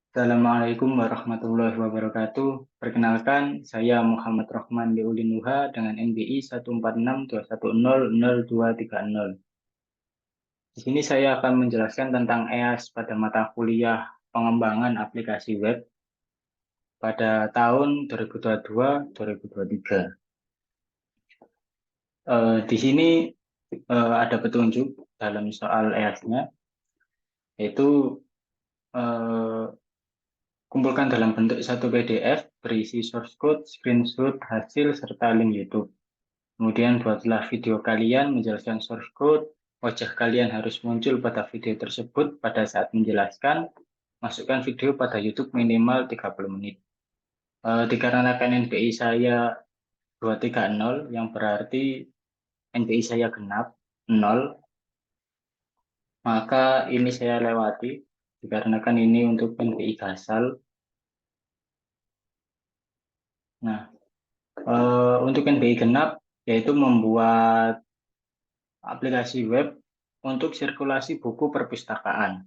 Assalamualaikum warahmatullahi wabarakatuh. Perkenalkan, saya Muhammad Rohman Liulinuha dengan NBI 14621000230. Di sini saya akan menjelaskan tentang EAS pada mata kuliah pengembangan aplikasi web pada tahun 2022-2023. Di sini ada petunjuk dalam soal EAS-nya, yaitu eh, kumpulkan dalam bentuk satu PDF berisi source code, screenshot, hasil, serta link YouTube. Kemudian buatlah video kalian menjelaskan source code, wajah kalian harus muncul pada video tersebut pada saat menjelaskan, masukkan video pada YouTube minimal 30 menit. Dikarenakan NPI saya 230, yang berarti NPI saya genap 0, maka ini saya lewati, dikarenakan ini untuk NPI Gasal. Nah, untuk NPI genap, yaitu membuat aplikasi web untuk sirkulasi buku perpustakaan.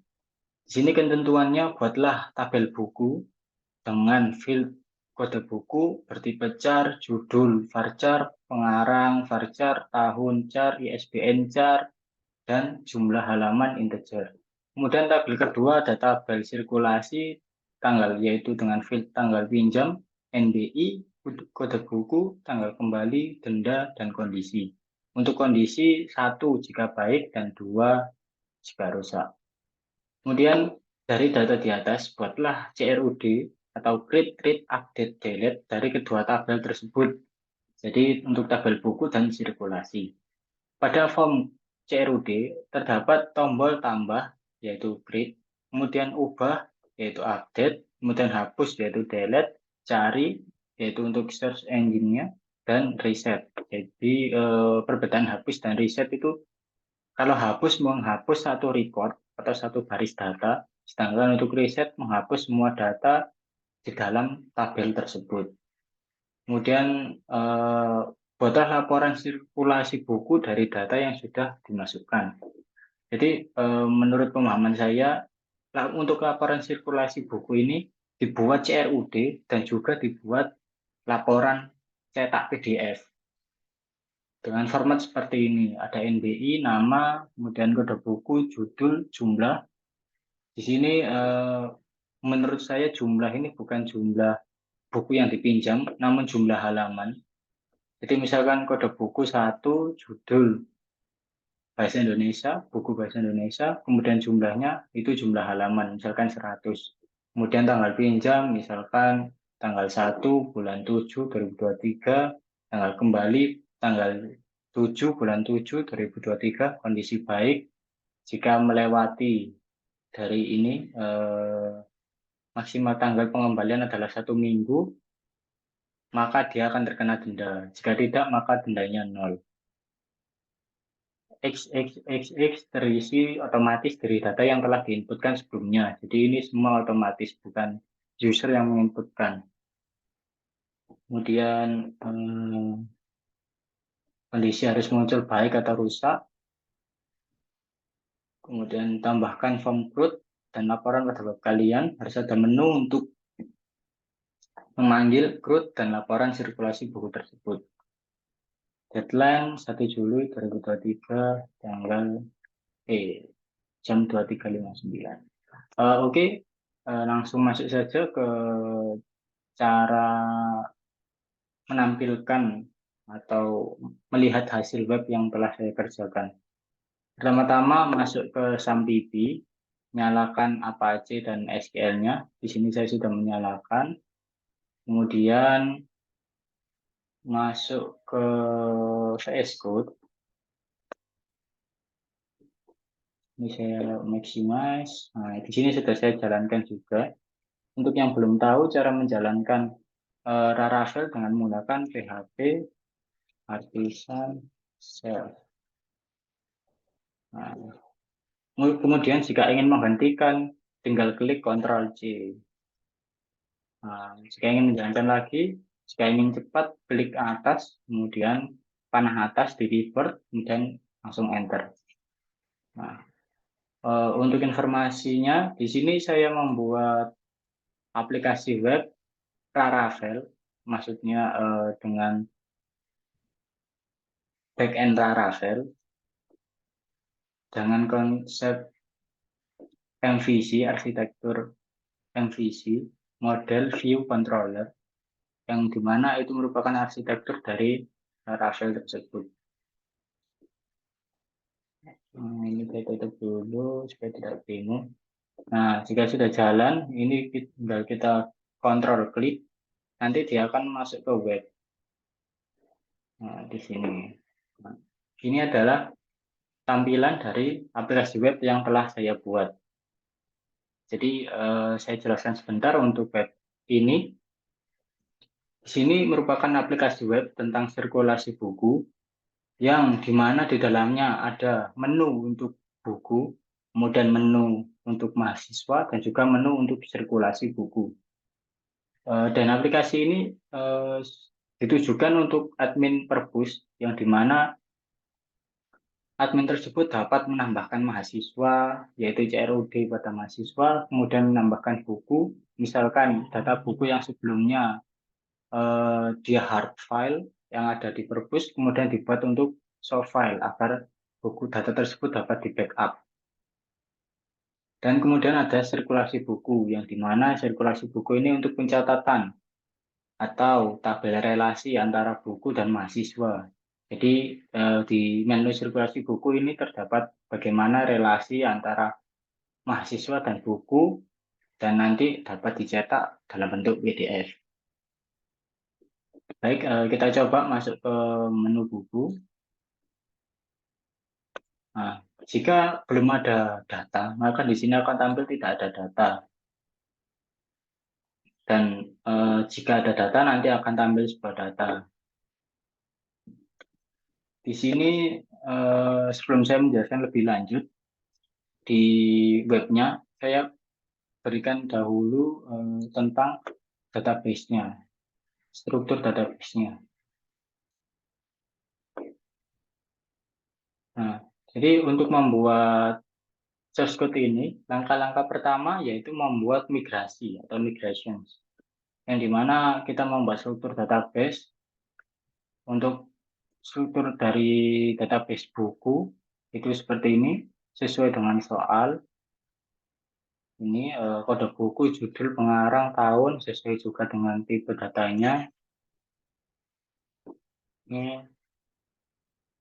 Di sini ketentuannya, buatlah tabel buku dengan field kode buku bertipe char, judul varchar, pengarang varchar, tahun char, ISBN char, dan jumlah halaman integer. Kemudian tabel kedua ada tabel sirkulasi tanggal, yaitu dengan field tanggal pinjam, NBI, kode buku, tanggal kembali, denda, dan kondisi. Untuk kondisi 1 jika baik dan 2 jika rusak. Kemudian dari data di atas, buatlah CRUD atau create, read, update, delete dari kedua tabel tersebut. Jadi untuk tabel buku dan sirkulasi. Pada form CRUD terdapat tombol tambah yaitu create, kemudian ubah yaitu update, kemudian hapus yaitu delete, cari yaitu untuk search engine-nya, dan reset. Jadi perbedaan hapus dan reset itu, kalau hapus menghapus satu record atau satu baris data, sedangkan untuk reset menghapus semua data di dalam tabel tersebut. Kemudian buatlah laporan sirkulasi buku dari data yang sudah dimasukkan. Jadi menurut pemahaman saya, untuk laporan sirkulasi buku ini dibuat CRUD dan juga dibuat laporan cetak PDF. Dengan format seperti ini, ada NBI, nama, kemudian kode buku, judul, jumlah. Di sini menurut saya jumlah ini bukan jumlah buku yang dipinjam, namun jumlah halaman. Jadi misalkan kode buku 1, judul bahasa Indonesia, buku bahasa Indonesia, kemudian jumlahnya itu jumlah halaman, misalkan 100. Kemudian tanggal pinjam, misalkan tanggal 1 bulan 7 2023, tanggal kembali tanggal 7 bulan 7 2023, kondisi baik. Jika melewati dari ini, maksimal tanggal pengembalian adalah 1 minggu, maka dia akan terkena denda. Jika tidak, maka dendanya 0. XXXX terisi otomatis dari data yang telah diinputkan sebelumnya. Jadi ini semua otomatis, bukan user yang menginputkan. Kemudian kondisi harus muncul baik atau rusak. Kemudian tambahkan form CRUD dan laporan pada web kalian. Harus ada menu untuk memanggil CRUD dan laporan sirkulasi buku tersebut. Deadline 1 Juli 2023, tanggal jam 23.59. Oke, langsung masuk saja ke cara menampilkan atau melihat hasil web yang telah saya kerjakan. Pertama-tama masuk ke SAMPB, nyalakan Apache dan SQL-nya. Di sini saya sudah menyalakan. Kemudian masuk ke VS Code. Ini saya maximize. Nah, di sini sudah saya jalankan juga. Untuk yang belum tahu cara menjalankan Laravel dengan menggunakan PHP Artisan Shell. Nah, kemudian jika ingin menghentikan, tinggal klik Ctrl C. Nah, jika ingin menjalankan lagi, jika ingin cepat, klik atas, kemudian panah atas di keyboard, kemudian langsung Enter. Nah, untuk informasinya, di sini saya membuat aplikasi web Laravel, maksudnya dengan backend Laravel, dengan konsep MVC, arsitektur MVC, model view controller, yang dimana itu merupakan arsitektur dari Laravel tersebut. Ini saya tutup dulu supaya tidak bingung. Nah, jika sudah jalan, ini tinggal kita kontrol klik, nanti dia akan masuk ke web. Nah, di sini. Nah, ini adalah tampilan dari aplikasi web yang telah saya buat. Jadi, saya jelaskan sebentar untuk web ini. Di sini merupakan aplikasi web tentang sirkulasi buku, yang dimana di dalamnya ada menu untuk buku, kemudian menu untuk mahasiswa, dan juga menu untuk sirkulasi buku. Dan aplikasi ini ditujukan untuk admin perpus, yang dimana admin tersebut dapat menambahkan mahasiswa, yaitu CRUD pada mahasiswa, kemudian menambahkan buku, misalkan data buku yang sebelumnya dia hard file yang ada di perpus, kemudian dibuat untuk soft file agar buku data tersebut dapat di backup. Dan kemudian ada sirkulasi buku, yang dimana sirkulasi buku ini untuk pencatatan atau tabel relasi antara buku dan mahasiswa. Jadi di menu sirkulasi buku ini terdapat bagaimana relasi antara mahasiswa dan buku, dan nanti dapat dicetak dalam bentuk PDF. Baik, kita coba masuk ke menu buku. Nah, jika belum ada data, maka di sini akan tampil tidak ada data. Dan jika ada data, nanti akan tampil sebuah data. Di sini sebelum saya menjelaskan lebih lanjut di webnya, saya berikan dahulu tentang database-nya, struktur database-nya. Nah, jadi untuk membuat source code ini, langkah-langkah pertama yaitu membuat migrasi atau migrations, yang dimana kita membuat struktur database. Untuk struktur dari database buku itu seperti ini, sesuai dengan soal. Ini kode buku, judul, pengarang, tahun, sesuai juga dengan tipe datanya. Ini,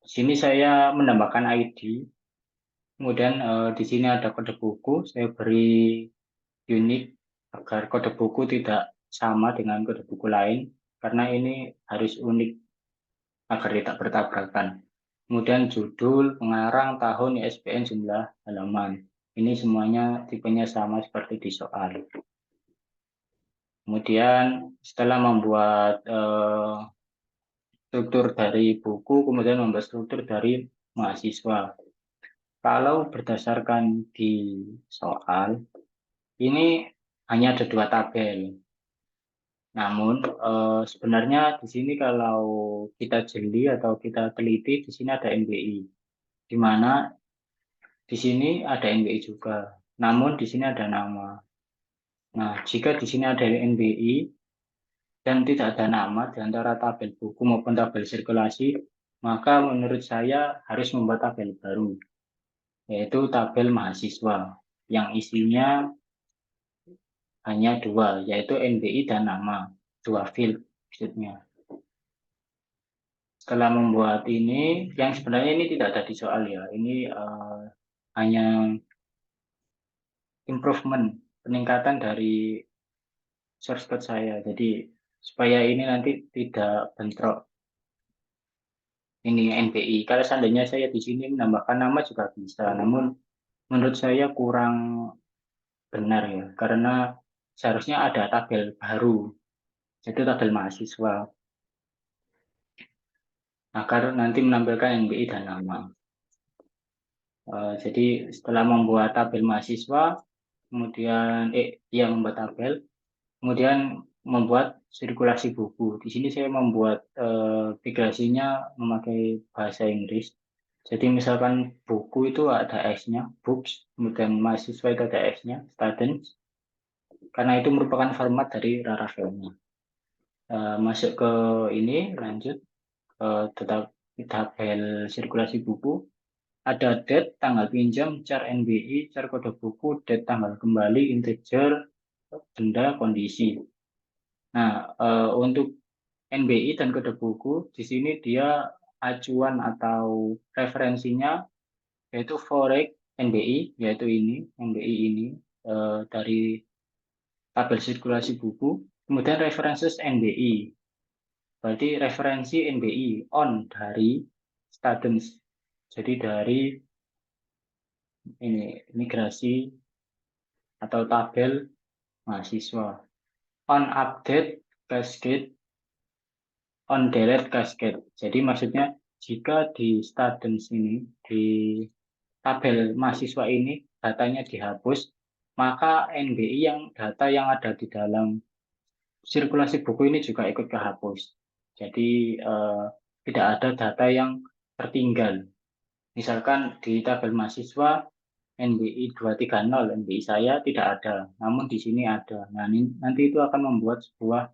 di sini saya menambahkan ID. Kemudian di sini ada kode buku, saya beri unik agar kode buku tidak sama dengan kode buku lain, karena ini harus unik agar tidak bertabrakan. Kemudian judul, pengarang, tahun, ISBN, jumlah halaman. Ini semuanya tipenya sama seperti di soal. Kemudian setelah membuat struktur dari buku, kemudian membuat struktur dari mahasiswa. Kalau berdasarkan di soal, ini hanya ada 2 tabel. Namun sebenarnya di sini kalau kita jeli atau kita teliti, di sini ada NBI, di mana di sini ada NBI juga. Namun di sini ada nama. Nah, jika di sini ada NBI dan tidak ada nama di antara tabel buku maupun tabel sirkulasi, maka menurut saya harus membuat tabel baru, yaitu tabel mahasiswa, yang isinya hanya 2, yaitu NBI dan nama, 2 field maksudnya. Setelah membuat ini, yang sebenarnya ini tidak ada di soal ya, ini hanya improvement, peningkatan dari source code saya. Jadi supaya ini nanti tidak bentrok ini NBI. Kalau seandainya saya di sini menambahkan nama juga bisa, namun menurut saya kurang benar ya, karena seharusnya ada tabel baru, yaitu tabel mahasiswa, agar nanti menampilkan NBI dan nama. Jadi setelah membuat tabel mahasiswa, kemudian membuat tabel, kemudian membuat sirkulasi buku. Di sini saya membuat migrasinya memakai bahasa Inggris. Jadi misalkan buku itu ada S-nya, books, kemudian mahasiswa itu ada S-nya, students. karena itu merupakan format dari Laravelnya. Masuk ke ini, lanjut tetap tabel sirkulasi buku. Ada date, tanggal pinjam, char NBI, char kode buku, date tanggal kembali, integer, benda, kondisi. Nah, untuk NBI dan kode buku, di sini dia acuan atau referensinya yaitu forex NBI, yaitu ini, NBI ini dari tabel sirkulasi buku. Kemudian references NBI, berarti referensi NBI on dari students. Jadi dari ini migrasi atau tabel mahasiswa. On update cascade, on delete cascade. Jadi maksudnya jika di students ini, di tabel mahasiswa ini datanya dihapus, maka NBI yang data yang ada di dalam sirkulasi buku ini juga ikut kehapus. Jadi tidak ada data yang tertinggal. Misalkan di tabel mahasiswa NBI 230, NBI saya tidak ada, namun di sini ada. Nah, nanti itu akan membuat sebuah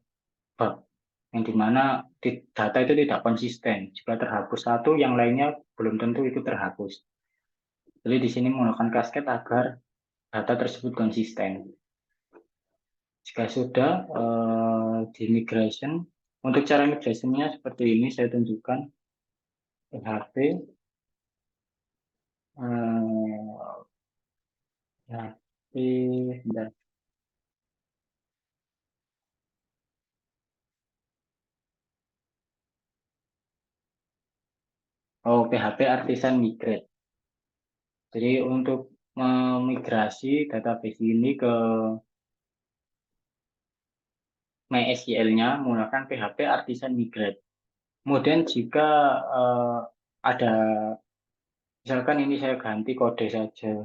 bug yang dimana data itu tidak konsisten. Jika terhapus satu, yang lainnya belum tentu itu terhapus. Jadi di sini menggunakan cascade agar data tersebut konsisten. Jika sudah di migration, untuk cara migrationnya seperti ini saya tunjukkan. PHP PHP PHP Artisan Migrate. Jadi untuk memigrasi database ini ke MySQL-nya menggunakan PHP Artisan Migrate. Kemudian jika ada, misalkan ini saya ganti kode saja.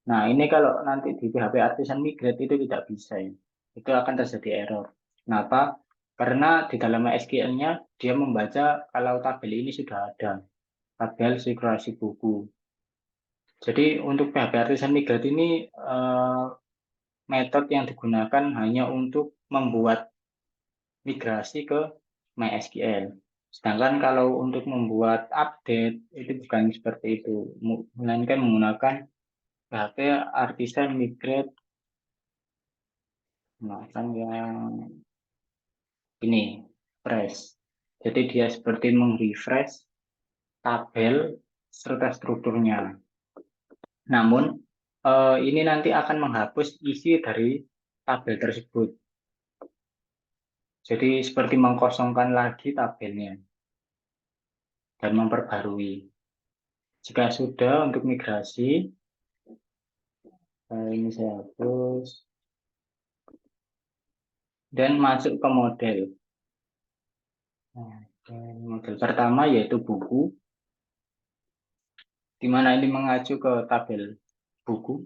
Nah, ini kalau nanti di PHP Artisan Migrate itu tidak bisa ya. Itu akan terjadi error. Kenapa? Karena di dalam SQL-nya dia membaca kalau tabel ini sudah ada, tabel sirkulasi buku. Jadi untuk PHP Artisan Migrate ini metode yang digunakan hanya untuk membuat migrasi ke MySQL. Sedangkan kalau untuk membuat update itu bukan seperti itu, melainkan menggunakan PHP Artisan Migrate, menggunakan yang ini, refresh. Jadi dia seperti mengrefresh tabel serta strukturnya. Namun ini nanti akan menghapus isi dari tabel tersebut. Jadi seperti mengkosongkan lagi tabelnya dan memperbarui. Jika sudah untuk migrasi, ini saya hapus dan masuk ke model. Model pertama yaitu buku, di mana ini mengacu ke tabel buku.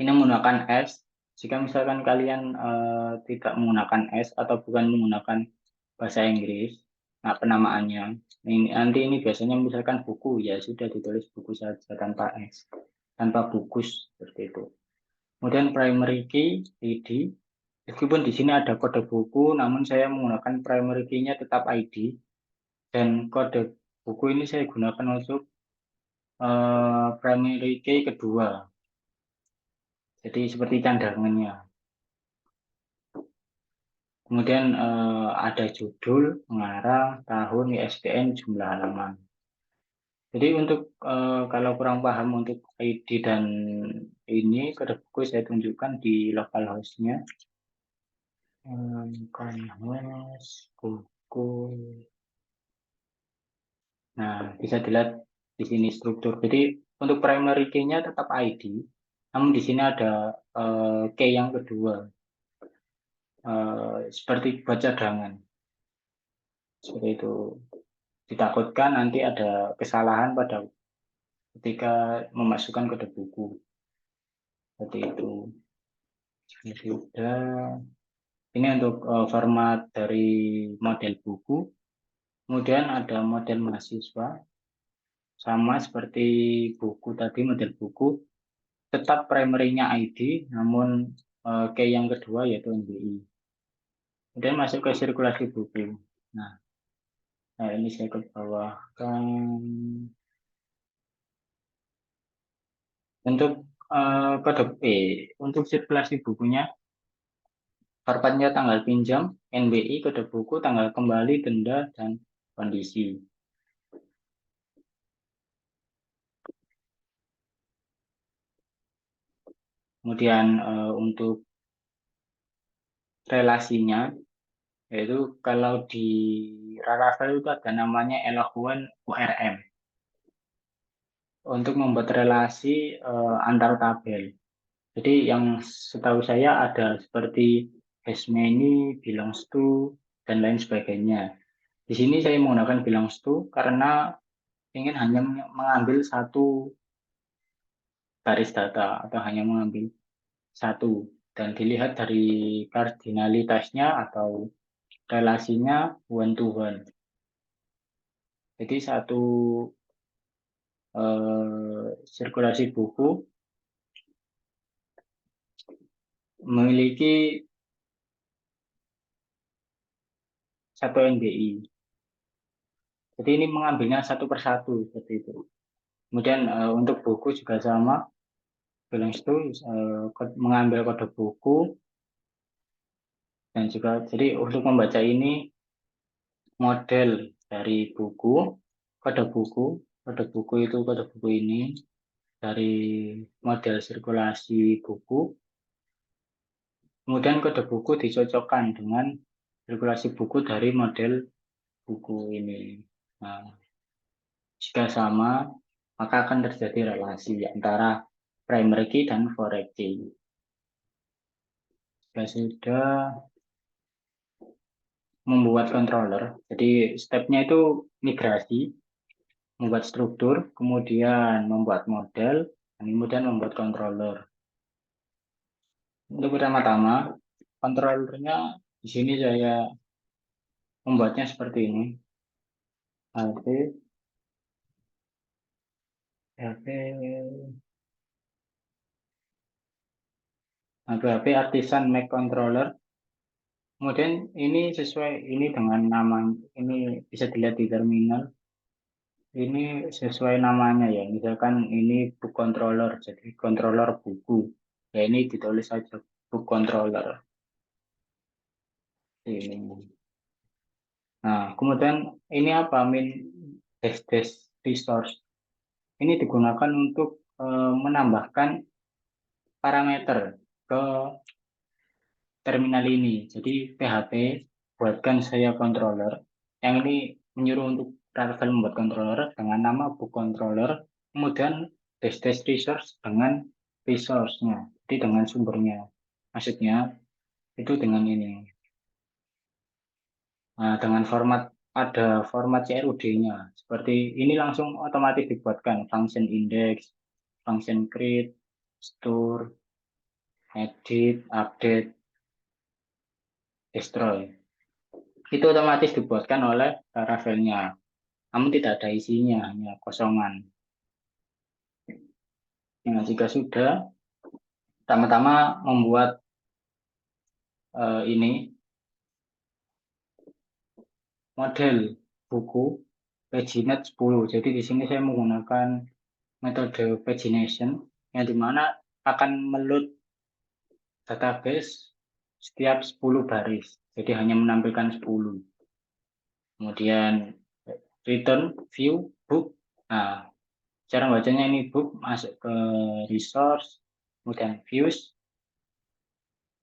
Ini menggunakan S. Jika misalkan kalian tidak menggunakan S atau bukan menggunakan bahasa Inggris, nah penamaannya, nanti ini biasanya misalkan buku, ya sudah ditulis buku saja tanpa S, tanpa bukus seperti itu. Kemudian primary key, ID. Meskipun di sini ada kode buku, namun saya menggunakan primary key-nya tetap ID. Dan kode buku ini saya gunakan untuk primary key kedua. Jadi seperti cadangannya. Kemudian ada judul, pengarang, tahun, ISBN, jumlah halaman. Jadi untuk kalau kurang paham untuk ID dan ini kode buku saya tunjukkan di localhost-nya. Localhost buku. Nah, bisa dilihat di sini struktur. Jadi untuk primary key-nya tetap ID, namun di sini ada key yang kedua, seperti buat cadangan. Seperti itu. Ditakutkan nanti ada kesalahan pada ketika memasukkan kode buku. Seperti itu. Jadi sudah. Ini untuk format dari model buku. Kemudian ada model mahasiswa. Sama seperti buku tadi, model buku. Tetap primary-nya ID, namun key yang kedua yaitu NBI. Kemudian masuk ke sirkulasi buku. Nah, ini saya ke bawahkan. Untuk kode P, untuk sirkulasi bukunya, formatnya tanggal pinjam, NBI, kode buku, tanggal kembali, denda, dan kondisi. Kemudian untuk relasinya, yaitu kalau di Laravel itu ada namanya Eloquent URM untuk membuat relasi antar tabel. Jadi yang setahu saya ada seperti has many, belongs to, dan lain sebagainya. Di sini saya menggunakan belongs to karena ingin hanya mengambil satu baris data atau hanya mengambil satu dan dilihat dari kardinalitasnya atau relasinya one to one. Jadi satu sirkulasi buku memiliki satu NBI. Jadi ini mengambilnya satu persatu seperti itu. Kemudian untuk buku juga sama, belongs to mengambil kode buku dan juga jadi untuk membaca ini model dari buku, kode buku itu kode buku ini dari model sirkulasi buku, kemudian kode buku dicocokkan dengan sirkulasi buku dari model buku ini. Nah, jika sama, maka akan terjadi relasi antara primary key dan foreign key. Jika sudah membuat controller, jadi stepnya itu migrasi, membuat struktur, kemudian membuat model, dan kemudian membuat controller. Untuk pertama-tama, controllernya di sini saya membuatnya seperti ini. HP, HP Artisan Mac Controller. Kemudian ini sesuai ini dengan nama ini bisa dilihat di terminal. Ini sesuai namanya ya. Misalkan ini book controller, jadi controller buku. Ya ini ditulis saja book controller. Ini. Nah, kemudian ini apa? Dash dash resource. Ini digunakan untuk menambahkan parameter ke terminal ini. Jadi PHP buatkan saya controller. Yang ini menyuruh untuk Laravel membuat controller dengan nama book controller. Kemudian dash dash resource dengan resource-nya. Jadi dengan sumbernya. Maksudnya itu dengan ini. Nah, dengan format ada format CRUD-nya. Seperti ini langsung otomatis dibuatkan function index, function create, store, edit, update, destroy. Itu otomatis dibuatkan oleh Laravel-nya. Namun tidak ada isinya, hanya kosongan. Nah, jika sudah, pertama-tama membuat ini model buku paginate 10. Jadi di sini saya menggunakan metode pagination yang dimana akan meload database setiap 10 baris. Jadi hanya menampilkan 10. Kemudian return view book. Nah, cara bacanya ini book masuk ke resource, kemudian views.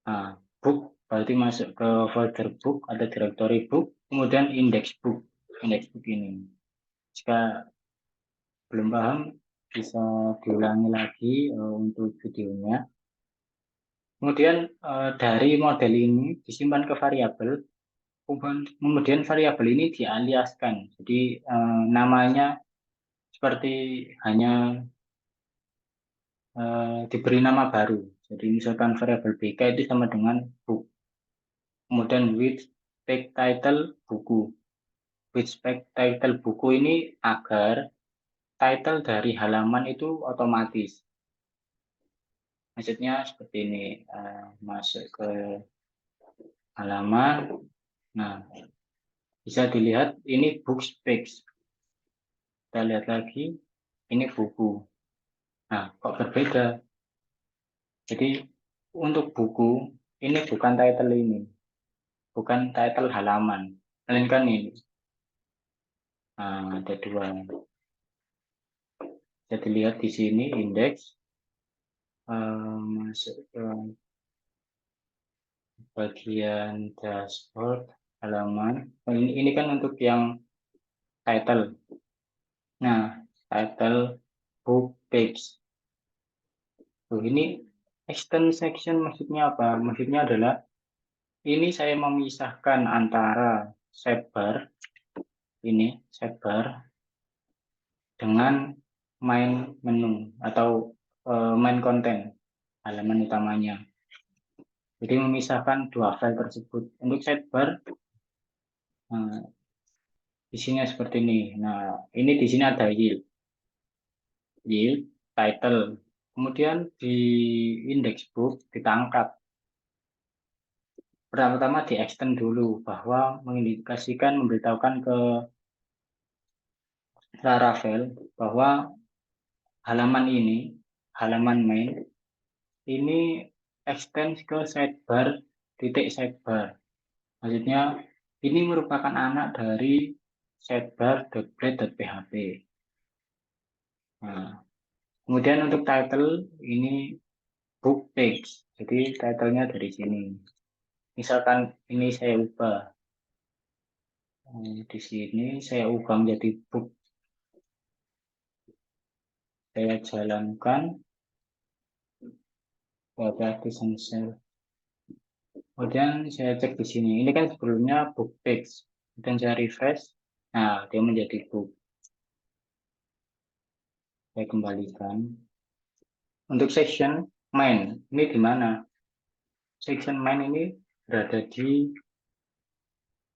Nah, book berarti masuk ke folder book atau directory book, kemudian index book ini. Jika belum paham, bisa diulangi lagi untuk videonya. Kemudian dari model ini disimpan ke variabel, kemudian variabel ini dialiaskan. Jadi namanya seperti hanya diberi nama baru. Jadi misalkan variabel BK itu sama dengan book. Kemudian with spec title buku. With spec title buku ini agar title dari halaman itu otomatis. Maksudnya seperti ini, masuk ke halaman. Nah, bisa dilihat ini books page. Kita lihat lagi, ini buku. Nah, kok berbeda? Jadi untuk buku ini bukan title ini, bukan title halaman, melainkan ini. Nah, ada dua. Bisa dilihat di sini indeks, masuk ke bagian dashboard halaman. Oh, ini kan untuk yang title. Nah, title book page. Tuh, ini extend section maksudnya apa? Maksudnya adalah ini saya memisahkan antara sidebar, ini sidebar dengan main menu atau main content halaman utamanya. Jadi memisahkan dua file tersebut. Untuk sidebar, isinya seperti ini. Nah, ini di sini ada yield, title. Kemudian di index book kita angkat. Pertama-tama di extend dulu bahwa mengindikasikan memberitahukan ke Laravel bahwa halaman ini, halaman main ini extend ke sidebar titik sidebar. Maksudnya ini merupakan anak dari sidebar.blade.php. Nah, kemudian untuk title ini book page. Jadi titlenya dari sini. Misalkan ini saya ubah. Di sini saya ubah menjadi book. Saya jalankan Bapak Essential. Kemudian saya cek di sini. Ini kan sebelumnya book page. Kemudian saya refresh. Nah, dia menjadi book. Saya kembalikan. Untuk section main, ini di mana? Section main ini berada di,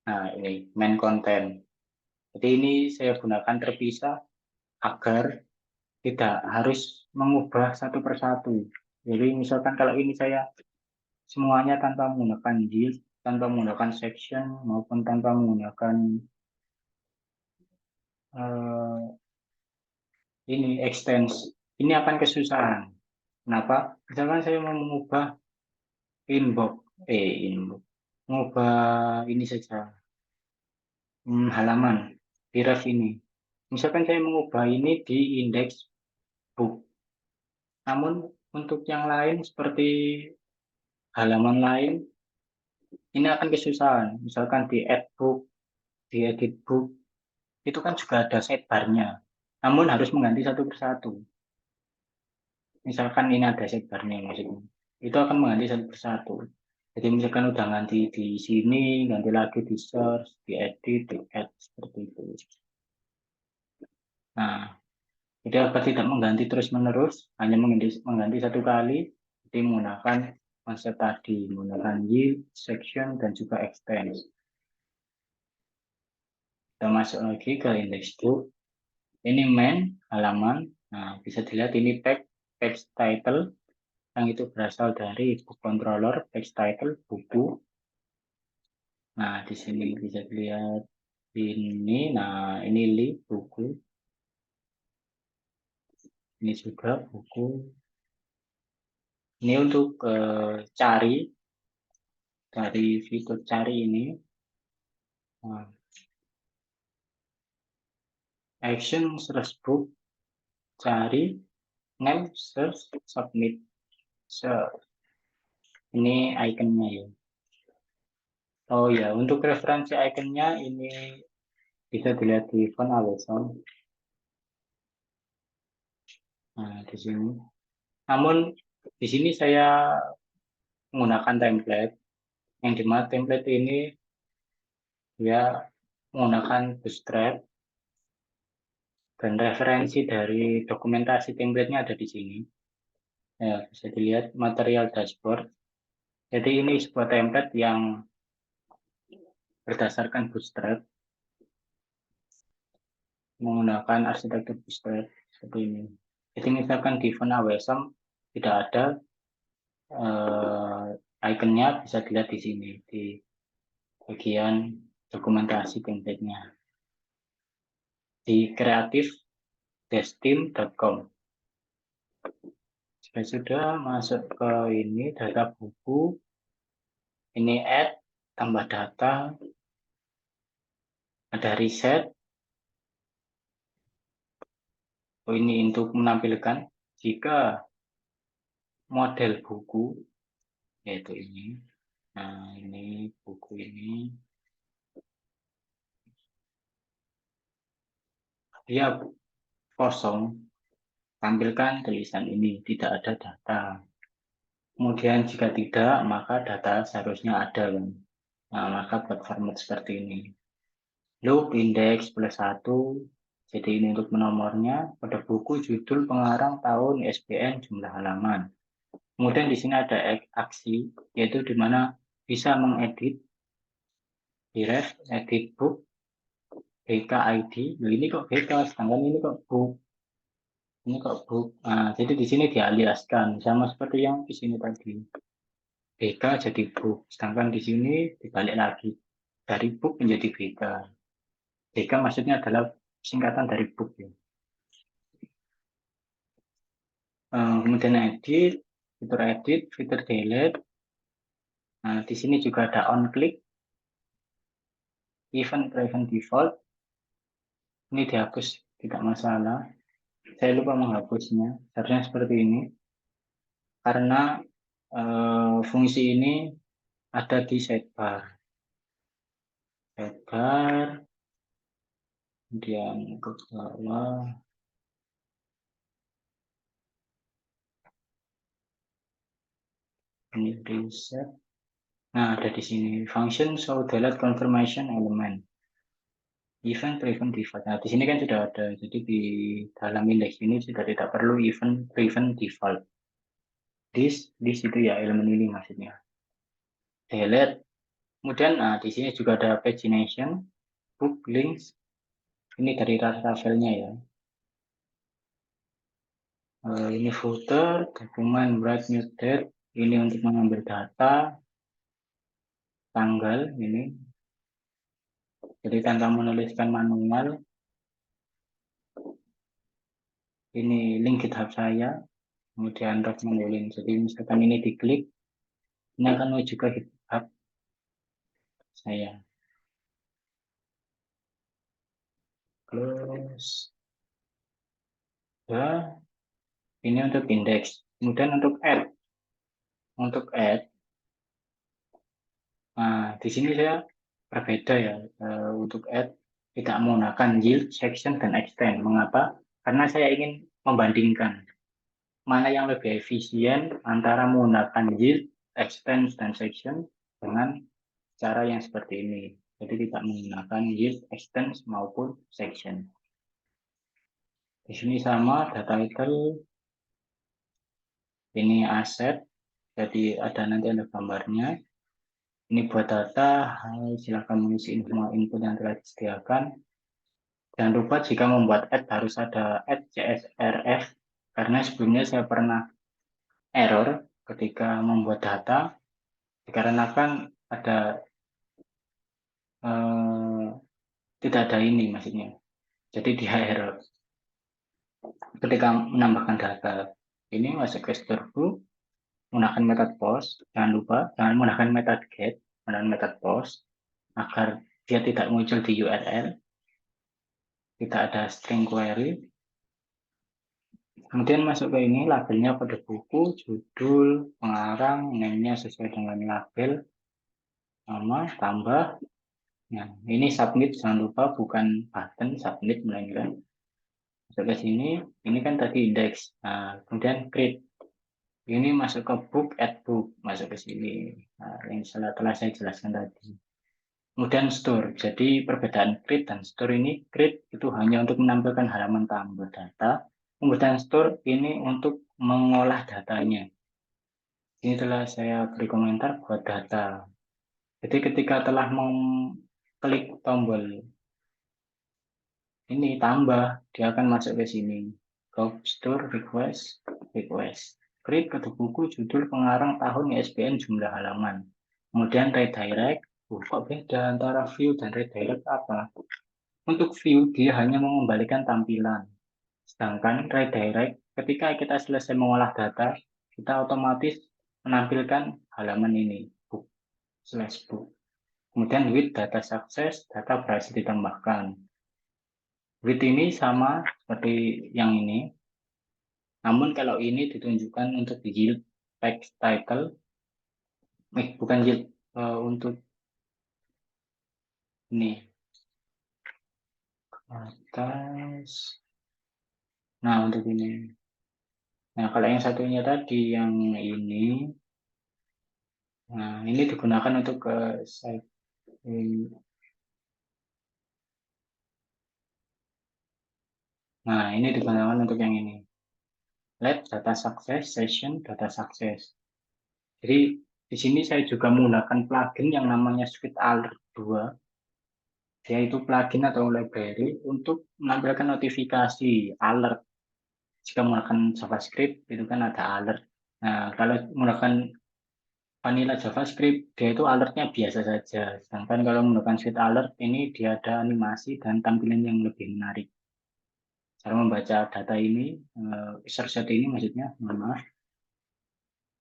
nah ini, main content. Jadi ini saya gunakan terpisah agar tidak harus mengubah satu persatu. Jadi misalkan kalau ini saya semuanya tanpa menggunakan yield, tanpa menggunakan section, maupun tanpa menggunakan uh, ini extends, ini akan kesusahan. Kenapa? Misalkan saya mau mengubah inbox, inbox, mengubah ini saja, halaman di ref ini. Misalkan saya mengubah ini di indeks book. Namun untuk yang lain seperti halaman lain, ini akan kesusahan. Misalkan di add book, di edit book, itu kan juga ada sidebar-nya. Namun harus mengganti satu persatu. Misalkan ini ada sidebar-nya maksudnya. Itu akan mengganti satu persatu. Jadi misalkan udah ganti di sini, ganti lagi di search, di edit, di add, seperti itu. Nah, jadi agar tidak mengganti terus-menerus, hanya mengganti satu kali, jadi menggunakan konsep tadi, menggunakan yield, section, dan juga extend. Kita masuk lagi ke index book. Ini main, halaman. Nah, bisa dilihat ini page title, yang itu berasal dari book controller, page title, buku. Nah, di sini bisa dilihat ini, nah ini link buku. Ini juga buku. Ini untuk dari fitur cari ini. Nah, action search book, cari, name, search, submit. Ini ikonnya ya. Oh ya, untuk referensi ikonnya ini bisa dilihat di font Awesome. Nah, di sini. Namun di sini saya menggunakan template, yang dimana template ini ya menggunakan Bootstrap, dan referensi dari dokumentasi template-nya ada di sini. Ya, bisa dilihat material dashboard. Jadi ini sebuah template yang berdasarkan Bootstrap, menggunakan arsitektur Bootstrap seperti ini. Jadi misalkan di font Awesome tidak ada, ikonnya bisa dilihat di sini di bagian dokumentasi template-nya di creative-team.com. Jika sudah masuk ke ini data buku, ini add, tambah data, ada riset. Ini untuk menampilkan jika model buku, yaitu ini. Nah, ini buku ini. Dia kosong, tampilkan tulisan ini, tidak ada data. Kemudian jika tidak, maka data seharusnya ada. Nah, maka buat format seperti ini. Loop index plus 1, jadi ini untuk menomornya, pada buku, judul, pengarang, tahun, ISBN, jumlah halaman. Kemudian di sini ada aksi, yaitu di mana bisa mengedit, direct, edit book, BK ID. Ini kok BK, sedangkan ini kok book. Ini kok book. Nah, jadi di sini dialiaskan, sama seperti yang di sini tadi. BK jadi book, sedangkan di sini dibalik lagi. Dari book menjadi BK. BK maksudnya adalah singkatan dari book. Ya. Kemudian fitur delete. Nah, di sini juga ada on click, prevent default. Ini dihapus, tidak masalah. Saya lupa menghapusnya. Seharusnya seperti ini. Karena fungsi ini ada di sidebar. Sidebar, kemudian ke bawah. Ini reset. Nah, ada di sini. Function show delete confirmation element. Event prevent default. Nah, di sini kan sudah ada. Jadi di dalam indeks ini sudah tidak perlu event prevent default. This itu ya elemen ini maksudnya. Delete. Kemudian nah, di sini juga ada pagination, book links. Ini dari ravelnya ya. Ini footer, dokumen write new date. Ini untuk mengambil data, tanggal ini. Jadi tanpa menuliskan manual. Ini link GitHub saya. Kemudian recommend link. Jadi misalkan ini diklik, ini akan menuju ke GitHub saya. Close. Ya, ini untuk indeks. Kemudian untuk add. Untuk add, nah di sini saya berbeda ya. Untuk add tidak menggunakan yield, section, dan extend. Mengapa? Karena saya ingin membandingkan mana yang lebih efisien antara menggunakan yield, extend, dan section dengan cara yang seperti ini. Jadi tidak menggunakan yield, extend, maupun section. Di sini sama, data title, ini aset, jadi ada nanti ada gambarnya. Ini buat data, silakan mengisi info input yang telah disediakan. Jangan lupa jika membuat add harus ada add CSRF, karena sebelumnya saya pernah error ketika membuat data, dikarenakan ada tidak ada ini maksudnya. Jadi dia error ketika menambahkan data. Ini masuk ke storybook, menggunakan metode post. Jangan lupa jangan menggunakan metode get, menggunakan metode post agar dia tidak muncul di URL. Tidak ada string query. Kemudian masuk ke ini, labelnya pada buku, judul, pengarang, name-nya sesuai dengan label, nama, tambah. Nah, ini submit, jangan lupa bukan button submit, melainkan masuk ke sini, ini kan tadi index. Nah, kemudian create. Ini masuk ke book, add book, masuk ke sini. Nah, yang telah saya jelaskan tadi. Kemudian store. Jadi perbedaan create dan store ini, create itu hanya untuk menampilkan halaman tambah data. Kemudian store ini untuk mengolah datanya. Ini telah saya beri komentar buat data. Jadi ketika telah mengklik tombol ini tambah, dia akan masuk ke sini. Go store request, request. Create kode buku, judul, pengarang, tahun, ISBN, jumlah halaman. Kemudian redirect. Kok beda antara view dan redirect apa? Untuk view, dia hanya mengembalikan tampilan. Sedangkan redirect, ketika kita selesai mengolah data, kita otomatis menampilkan halaman ini, book/book. Kemudian with data success, data berhasil ditambahkan. With ini sama seperti yang ini, namun kalau ini ditunjukkan untuk yield text title, bukan yield, untuk ini atas. Nah, untuk ini. Nah, kalau yang satunya tadi yang ini, nah ini digunakan untuk ke site. Nah, ini digunakan untuk yang ini. Let data success session data success. Jadi di sini saya juga menggunakan plugin yang namanya Sweet Alert 2. Dia itu plugin atau library untuk menampilkan notifikasi alert. Jika menggunakan JavaScript itu kan ada alert. Nah, kalau menggunakan vanilla JavaScript dia itu alertnya biasa saja. Sedangkan kalau menggunakan Sweet Alert ini dia ada animasi dan tampilan yang lebih menarik. Cara membaca data ini, user set ini maksudnya, mohon maaf.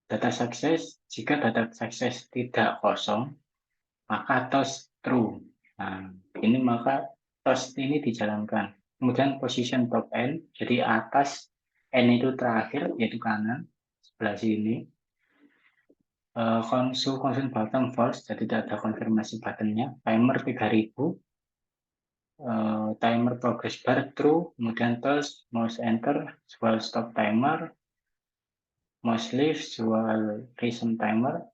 Data success, jika data success tidak kosong, maka toast true. Nah, ini maka toast ini dijalankan. Kemudian position top end, jadi atas n itu terakhir, yaitu kanan, sebelah sini. Console button false, jadi tidak ada konfirmasi buttonnya. Timer 3000, timer progress bar true, kemudian toast, mouse enter, jual stop timer, mouse leave, jual reason timer,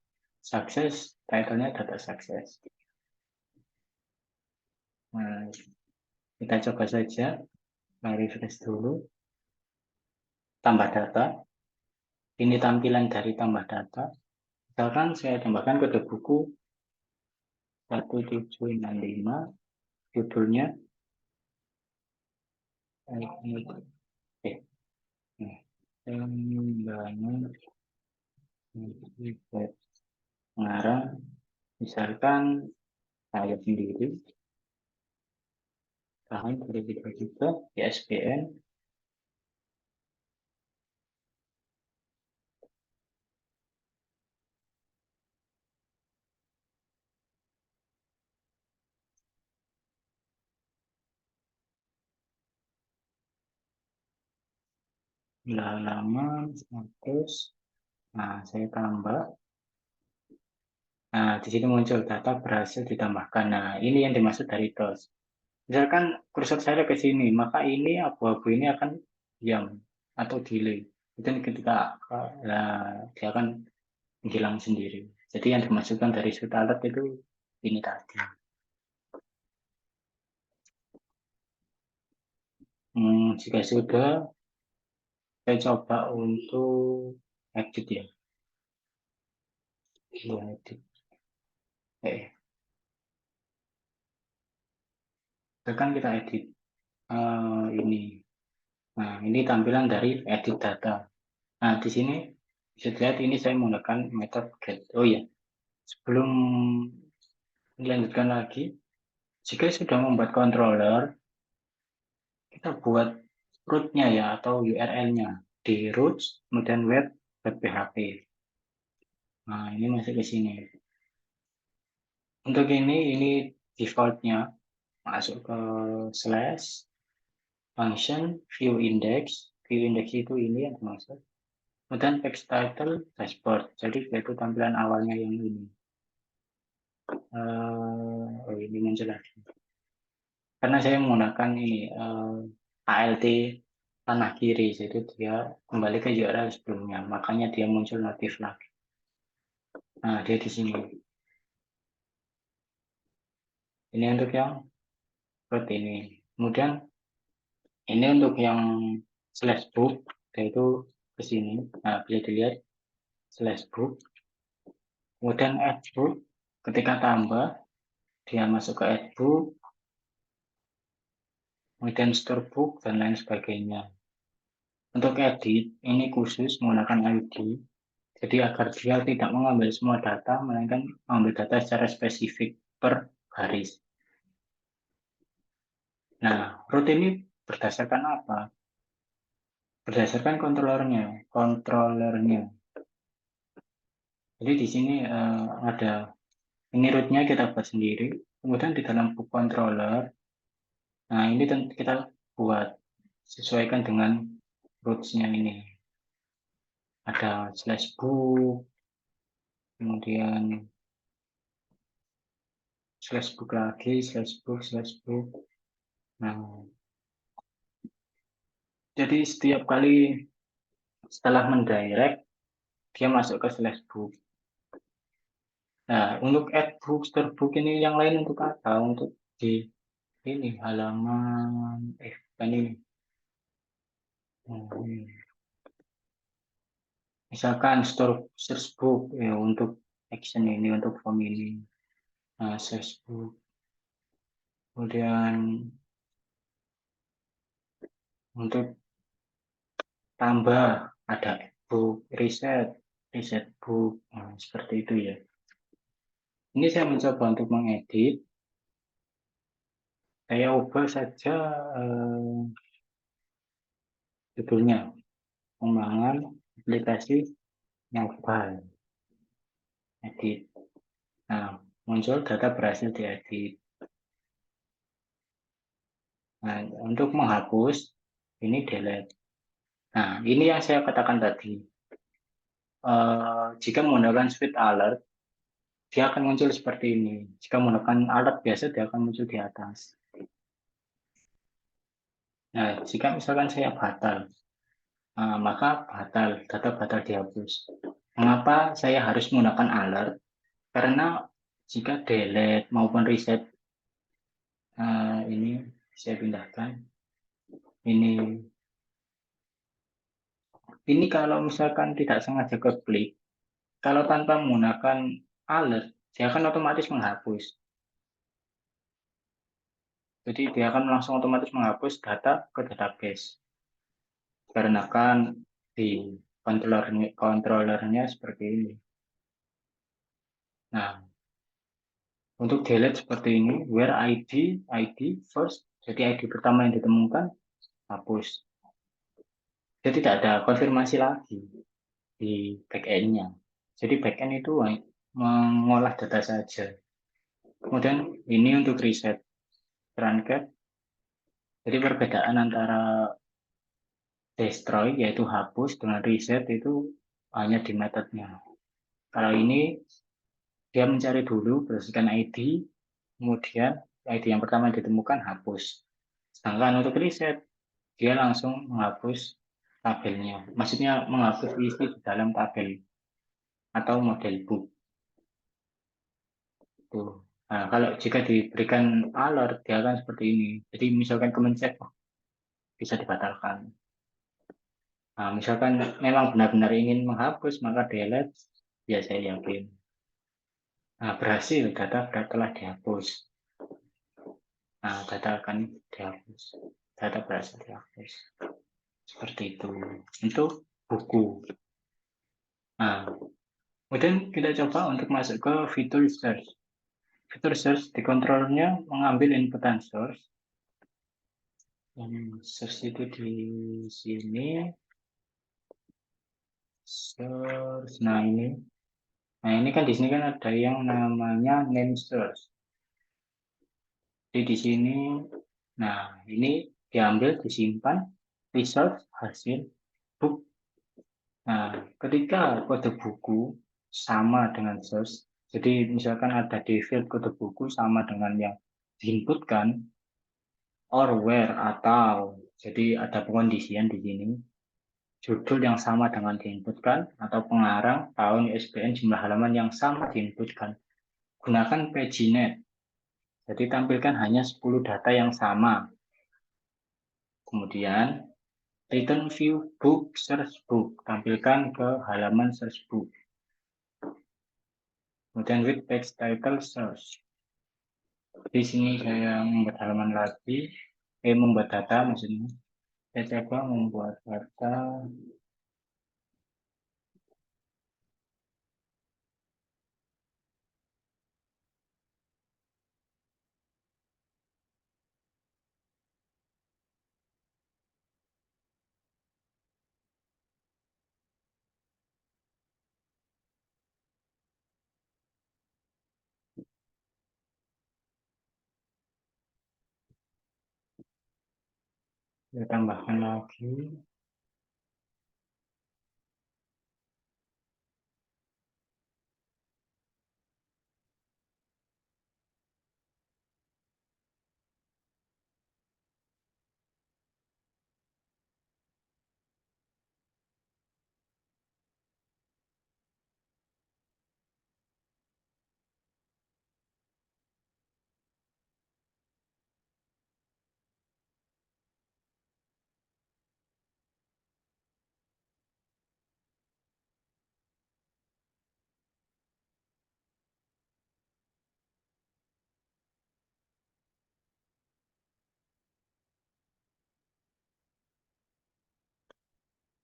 success, title-nya data success. Nah, kita coba saja, refresh dulu, tambah data. Ini tampilan dari tambah data. Misalkan saya tambahkan kode buku 1765, judulnya pengembangan web pengarang, misalkan saya sendiri, tahun 2023, ISBN, halaman 100. Nah, saya tambah. Nah, di sini muncul data berhasil ditambahkan. Nah, ini yang dimaksud dari DOS. Misalkan kursor saya ke sini, maka ini abu-abu ini akan diam atau delay. Itu ketika dia akan menghilang sendiri. Jadi yang dimaksudkan dari sweet alert itu ini tadi. Jika sudah, saya coba untuk edit ya. Edit. Sekarang kita edit ini. Nah, ini tampilan dari edit data. Nah, di sini bisa dilihat ini saya menggunakan metode get. Oh ya, sebelum dilanjutkan lagi, jika sudah membuat controller, kita buat root-nya ya atau URL-nya di root, kemudian web.php. Nah, ini masuk ke sini. Untuk ini default-nya masuk ke slash function view index itu ini yang masuk. Kemudian text title dashboard, jadi itu tampilan awalnya yang ini. Oh ini muncul lagi. Karena saya menggunakan ini ALT tanah kiri, jadi dia kembali ke URL sebelumnya, makanya dia muncul notif lagi. Nah, dia di sini. Ini untuk yang seperti ini. Kemudian ini untuk yang slash book, yaitu ke sini. Nah, bisa dilihat slash book. Kemudian add book, ketika tambah, dia masuk ke add book, kemudian store book, dan lain sebagainya. Untuk edit, ini khusus menggunakan ID. Jadi agar dia tidak mengambil semua data, melainkan mengambil data secara spesifik per garis. Nah, root ini berdasarkan apa? Berdasarkan kontrolernya. Jadi di sini ada ini rootnya kita buat sendiri. Kemudian di dalam book controller, nah ini kita buat sesuaikan dengan roots-nya ini. Ada slash book, kemudian slash book lagi, slash book, slash book. Nah, jadi setiap kali setelah mendirect, dia masuk ke slash book. Nah, untuk add book, store book ini yang lain untuk apa? Untuk di ini halaman, kan ini. Misalkan store search book ya, untuk action ini, untuk form ini. Nah, search book. Kemudian untuk tambah ada book, reset book. Nah, seperti itu ya. Ini saya mencoba untuk mengedit. Saya ubah saja judulnya pengembangan aplikasi mobile edit. Nah, muncul data berhasil diedit. Nah, untuk menghapus ini delete. Nah, ini yang saya katakan tadi. Jika menggunakan Swift Alert, dia akan muncul seperti ini. Jika menggunakan alert biasa, dia akan muncul di atas. Nah, jika misalkan saya batal, maka data batal dihapus. Mengapa saya harus menggunakan alert? Karena jika delete maupun reset, ini saya pindahkan. Ini kalau misalkan tidak sengaja klik, kalau tanpa menggunakan alert, dia akan otomatis menghapus. Jadi dia akan langsung otomatis menghapus data ke database. Karena kan di controllernya seperti ini. Nah, untuk delete seperti ini, where ID first, jadi ID pertama yang ditemukan, hapus. Jadi tidak ada konfirmasi lagi di backend-nya. Jadi backend itu mengolah data saja. Kemudian ini untuk reset truncat. Jadi perbedaan antara destroy yaitu hapus dengan reset itu hanya di metodenya. Kalau ini dia mencari dulu berdasarkan ID, kemudian ID yang pertama ditemukan hapus. Sedangkan untuk reset dia langsung menghapus tabelnya. Maksudnya menghapus isi di dalam tabel atau model book. Tuh. Nah, kalau jika diberikan alert, dia akan seperti ini. Jadi misalkan kemencet, bisa dibatalkan. Nah, misalkan memang benar-benar ingin menghapus, maka delete, ya saya yakin. Nah, berhasil, data telah dihapus. Nah, data akan dihapus. Data berhasil dihapus. Seperti itu. Untuk buku. Nah, kemudian kita coba untuk masuk ke fitur search. Fitur search di controllernya mengambil inputan source. Search itu di sini. Search. Nah ini kan di sini kan ada yang namanya name source. Jadi di sini, nah ini diambil, disimpan, result, hasil, book. Nah, ketika kode buku sama dengan source, jadi misalkan ada di field kode buku sama dengan yang diinputkan, or where atau jadi ada pengondisian di sini, judul yang sama dengan diinputkan, atau pengarang, tahun, ISBN, jumlah halaman yang sama diinputkan. Gunakan paginet. Jadi tampilkan hanya 10 data yang sama. Kemudian return view book search book. Tampilkan ke halaman search book. Kemudian with text title search. Di sini saya membuat halaman lagi. Membuat data maksudnya. Saya coba membuat data. Saya tambahkan lagi.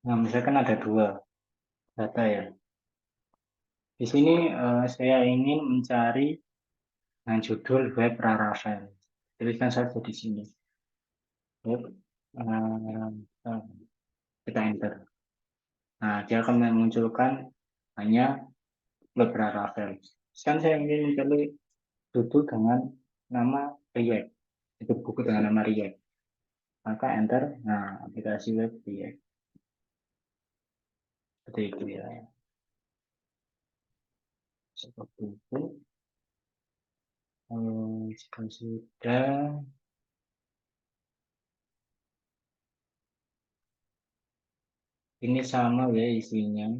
Nah, misalkan ada dua data ya. Di sini saya ingin mencari judul web Raravel. Tuliskan saja di sini. Web, eh, kita enter. Nah, dia akan memunculkan hanya web Raravel. Sekarang saya ingin mencari judul dengan nama React. Itu buku dengan nama React. Maka enter. Nah, aplikasi web React. Seperti itu ya. Seperti itu. Jika sudah, ini sama ya isinya.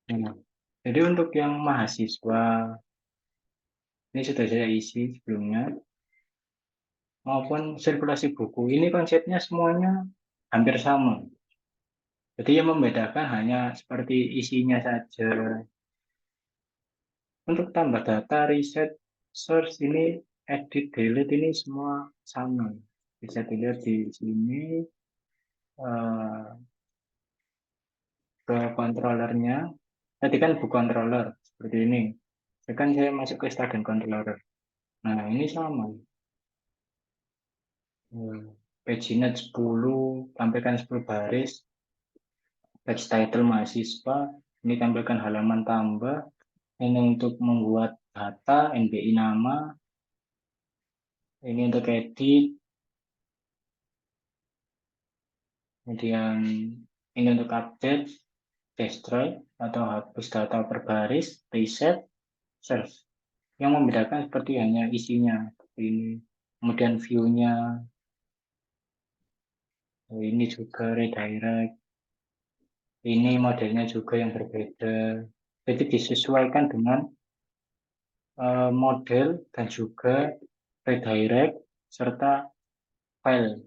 Nah, jadi untuk yang mahasiswa, ini sudah saya isi sebelumnya, maupun sirkulasi buku. Ini konsepnya semuanya hampir sama. Jadi yang membedakan hanya seperti isinya saja. Untuk tambah data, riset, source ini, edit, delete ini semua sama. Bisa dilihat di sini eh, ke controllernya. Tadi kan buku controller seperti ini. Sekarang saya masuk ke student controller. Nah ini sama. Paginate 10, tampilkan 10 baris, page title mahasiswa, ini tampilkan halaman tambah, ini untuk membuat data, NBI nama, ini untuk edit, kemudian ini untuk update, destroy, atau hapus data per baris, reset, search. Yang membedakan seperti hanya isinya, ini. Kemudian view-nya, ini juga redirect, ini modelnya juga yang berbeda. Jadi disesuaikan dengan model dan juga redirect serta file,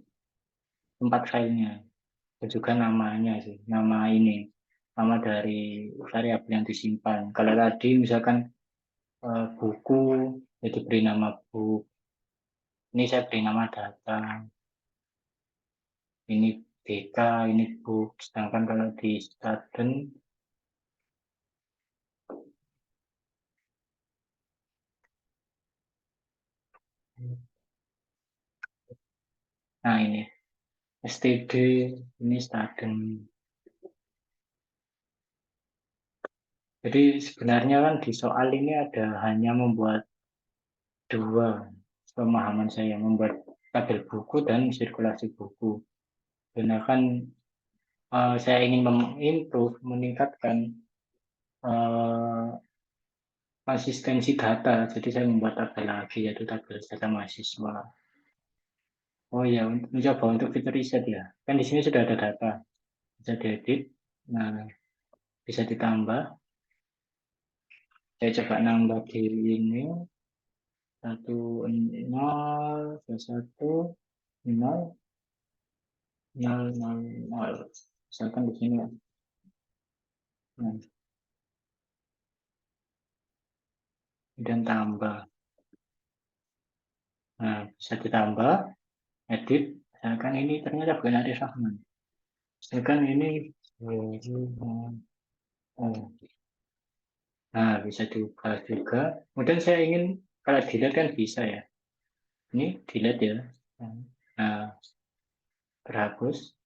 tempat filenya dan juga namanya sih, nama ini, nama dari variabel yang disimpan. Kalau tadi misalkan buku, jadi beri nama book, ini saya beri nama data, ini BK, ini book. Sedangkan kalau di student, nah ini STD, ini student. Jadi sebenarnya kan di soal ini ada hanya membuat dua pemahaman saya, membuat tabel buku dan sirkulasi buku. Karena kan saya ingin mengimprove, meningkatkan uh, konsistensi data. Jadi saya membuat tabel lagi, yaitu tabel data mahasiswa. Oh ya, mencoba untuk fitur riset ya. Kan di sini sudah ada data, bisa diedit. Nah, bisa ditambah. Saya coba nambah di ini, 1, 0, 1, 0, 0, 0, 0. Misalkan di sini ya. Nah, kemudian tambah. Nah, bisa ditambah, edit. Misalkan ini ternyata bukan Arif Rahman. Misalkan ini, oh, nah bisa diubah juga. Kemudian saya ingin, kalau delete kan bisa ya. Ini delete ya. Nah, terhapus.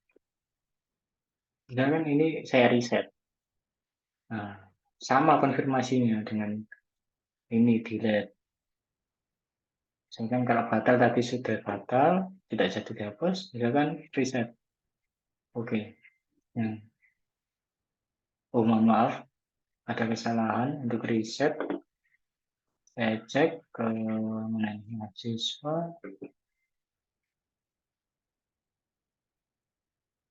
Misalkan ini saya reset. Nah, sama konfirmasinya dengan ini delete. Misalkan kalau batal tadi sudah batal, tidak jadi dihapus, misalkan reset. Oke. Nah, oh mohon maaf, ada kesalahan untuk reset. Saya cek ke mana ini, mahasiswa,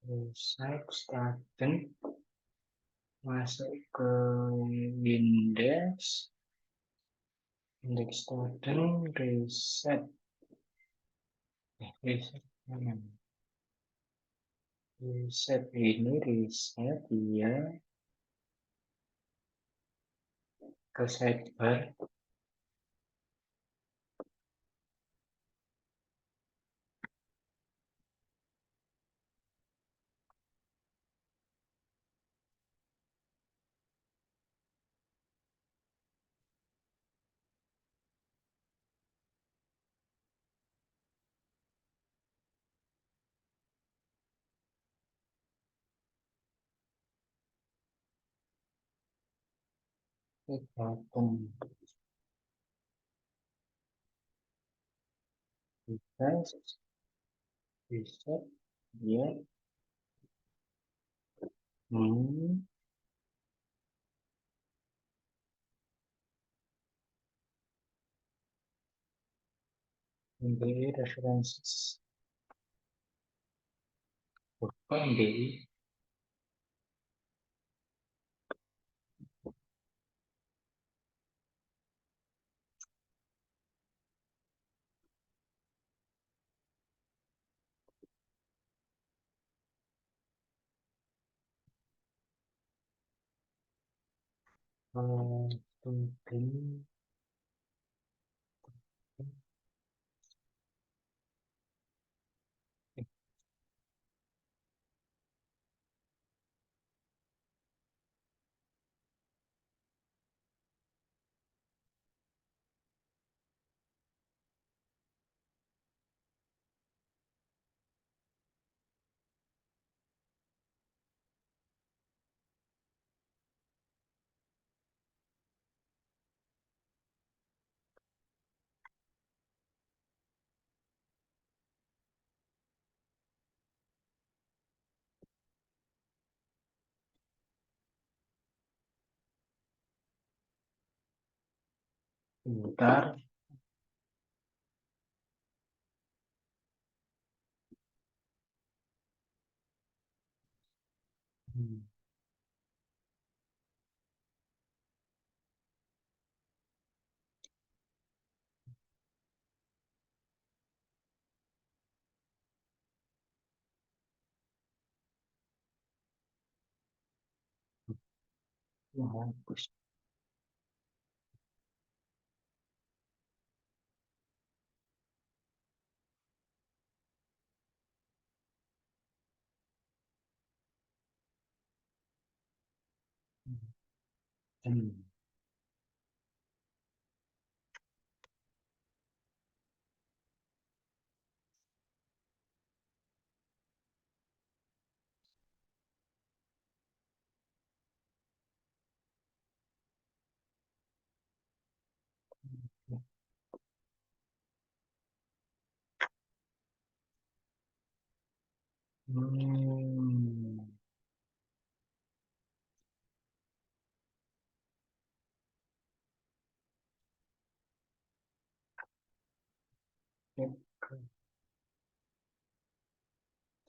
reset, student, masuk ke index, index student, reset, reset mana? Reset ini reset dia ke sidebar. Button refresh, reset dia. Hmm, MBI references. Apa MBI? Penting. Bentar. Hmm. Hapus. Hmm. Hmm.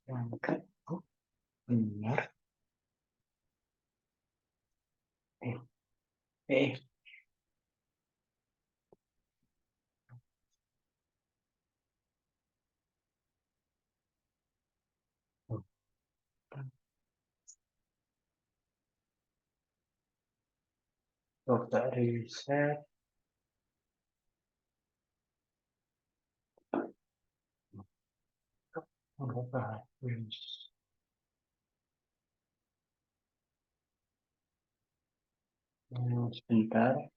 Angkat. Oh, benar. Eh, eh. Oh, coba reset. Bagus. Sebentar.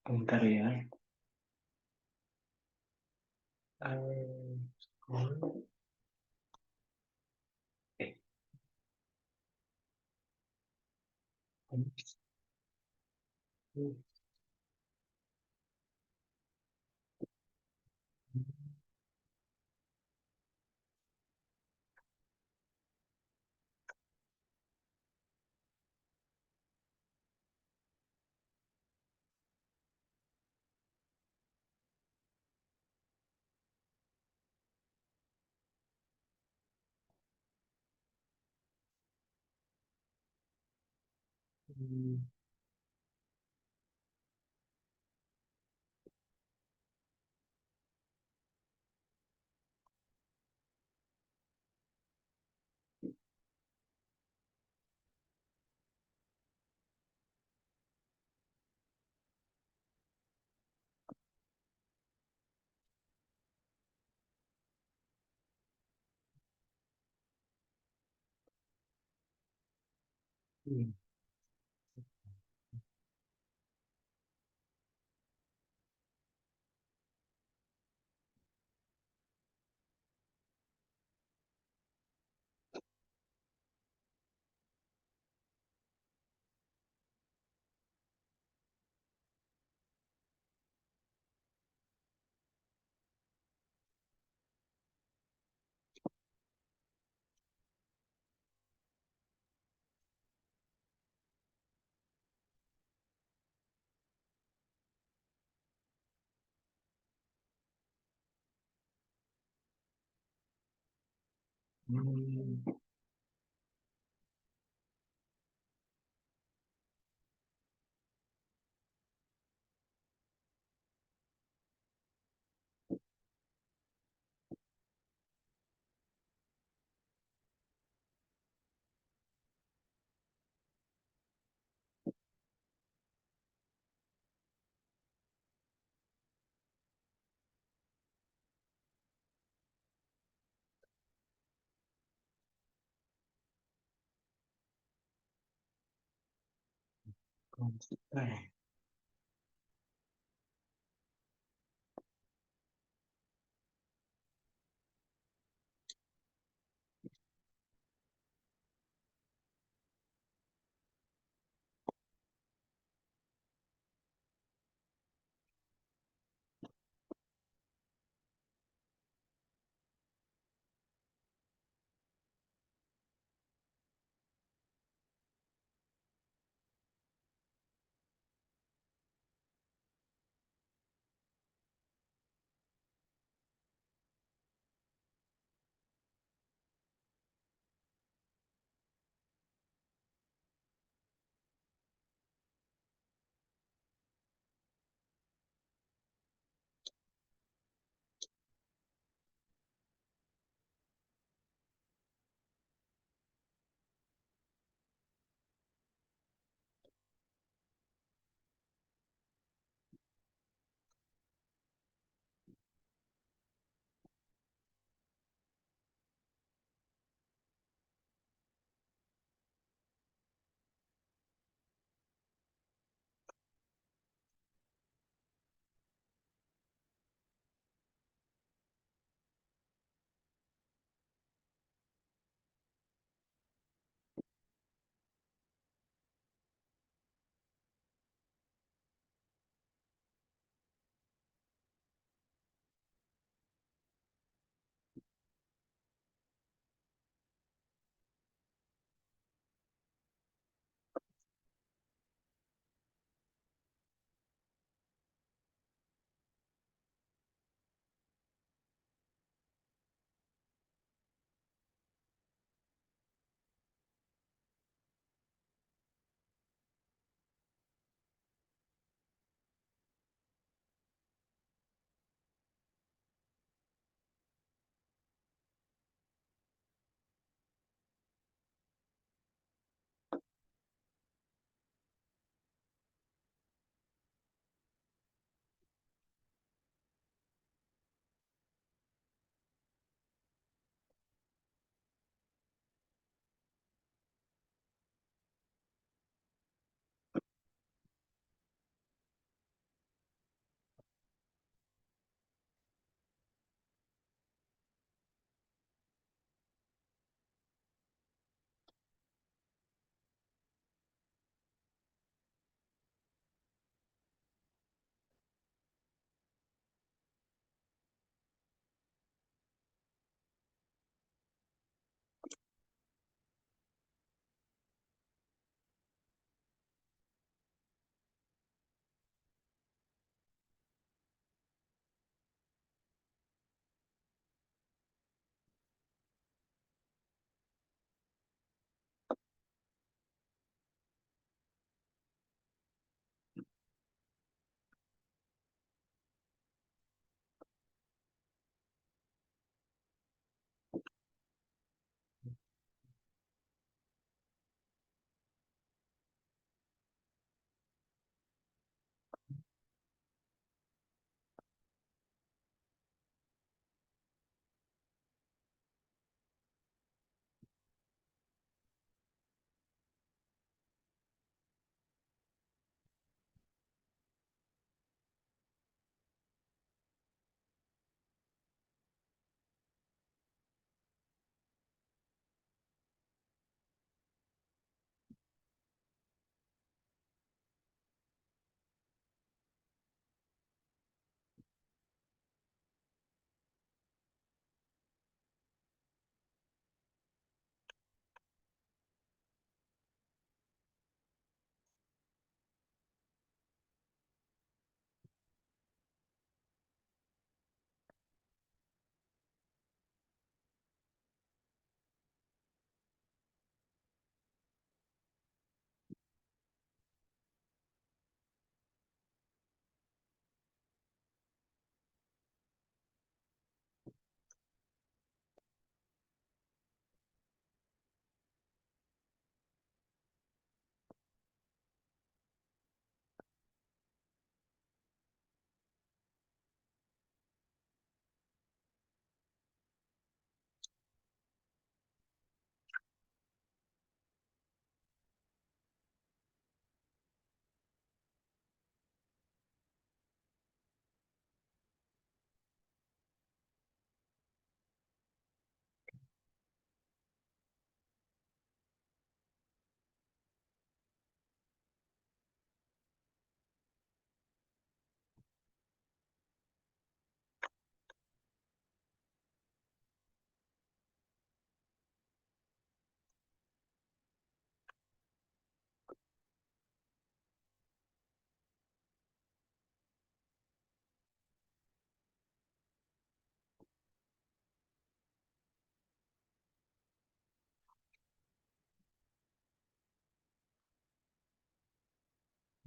Bentar ya. Oke.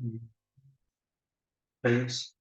Hmm. Terus,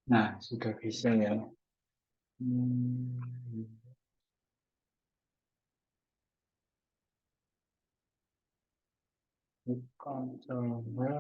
nah sudah bisa ya. Hmm. Bukan coba.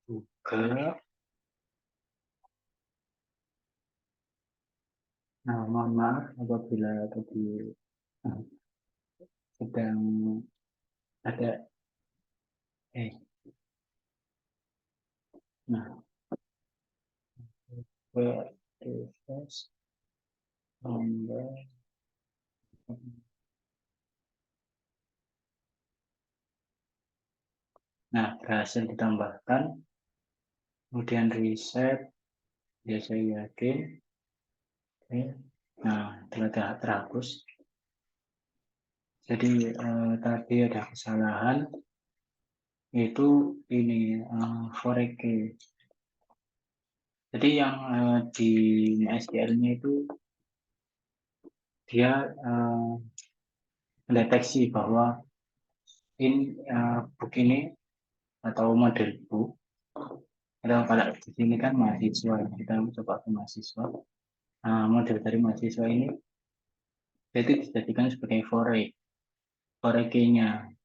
Juga. Nah, mohon maaf apabila tadi sedang ada nah, device number. Nah, berhasil ditambahkan, kemudian reset, ya saya yakin. Oke. Nah, telah terhapus. Jadi tadi ada kesalahan, yaitu ini foreke. Jadi yang di SQL-nya itu dia mendeteksi bahwa ini book ini atau model book, atau kalau di sini kan mahasiswa, kita coba ke mahasiswa. Nah, model dari mahasiswa ini itu dijadikan sebagai foreke-nya.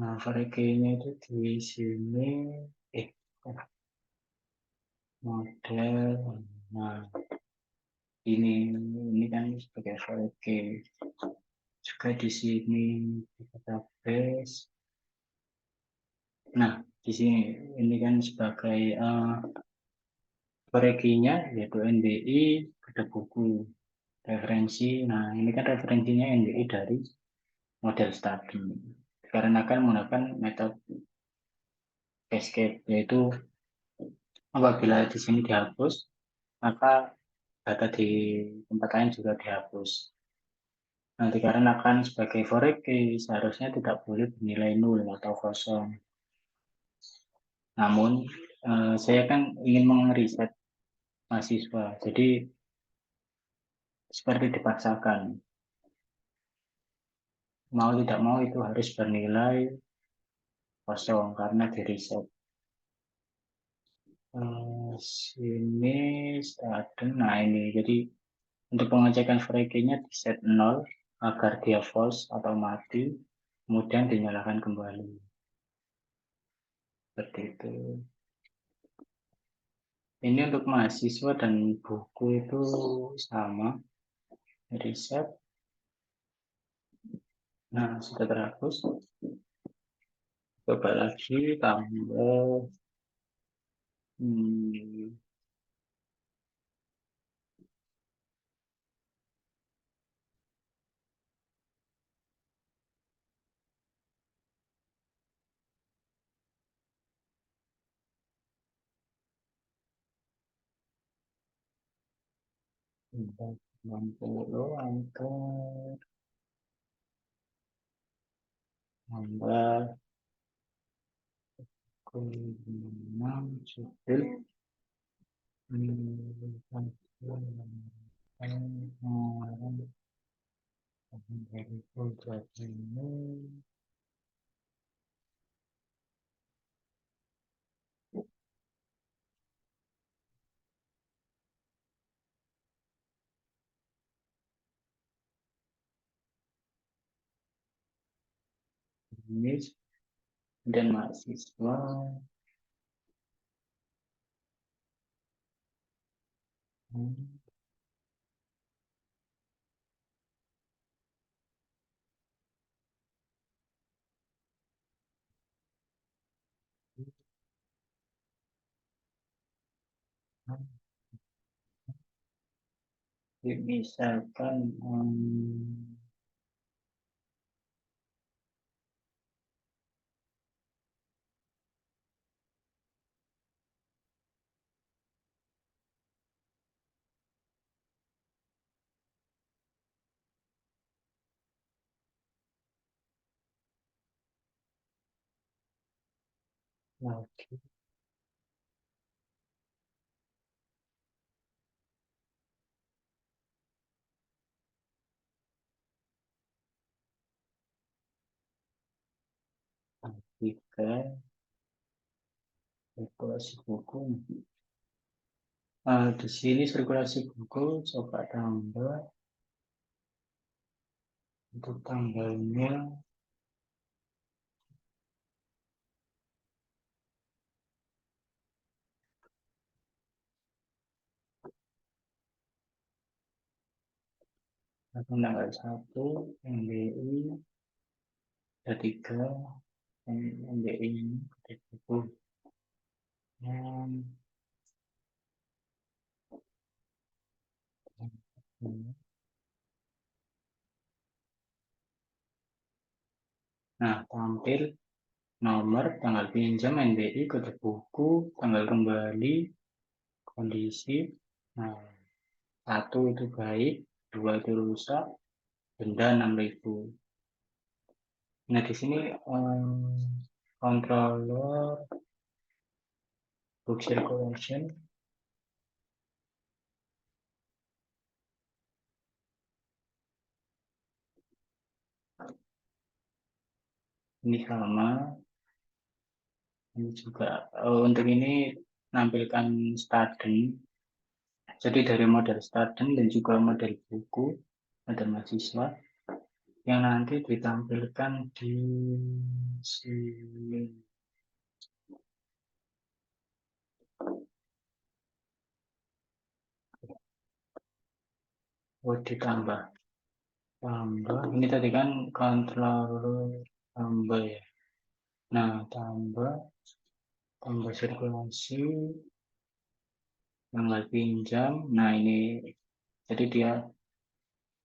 Nah, foreke-nya itu di sini eh model. Nah, ini kan sebagai foreke. Juga di sini di database. Nah, di sini ini kan sebagai forekinya yaitu NBI, ada buku referensi. Nah, ini kan referensinya NBI dari model study. Dikarenakan menggunakan metode cascade, yaitu apabila di sini dihapus, maka data di tempat lain juga dihapus. Nah, dikarenakan sebagai foreki seharusnya tidak boleh bernilai nol atau kosong. Namun, saya kan ingin mengeriset mahasiswa, jadi seperti dipaksakan. Mau tidak mau itu harus bernilai kosong karena di reset. Sini ada, nah ini jadi untuk pengecekan frequency-nya di set 0 agar dia false atau mati, kemudian dinyalakan kembali seperti itu. Ini untuk mahasiswa dan buku itu sama, reset. Nah, sudah terhapus. Coba lagi tambah hmm, tambah 60 angka tambah 6 judul dari proyek ini dan mahasiswa misalkan lagi. Tiga, sirkulasi buku. Di sini sirkulasi buku coba tambah untuk tanggalnya tanggal 1 MBI ada 3 MBI ini buku. Nah, tampil nomor, tanggal pinjam, NBI, kode buku, tanggal kembali, kondisi. Nah, 1 itu baik, 2 itu rusak, denda 6.000. Nah, di sini controller book circulation ini sama, ini juga untuk ini menampilkan student, jadi dari model student dan juga model buku, model mahasiswa yang nanti ditampilkan di sini. Oh, ditambah. Tambah. Ini tadi kan controller tambah ya. Nah, tambah sirkulasi, tanggal pinjam. Nah, ini jadi dia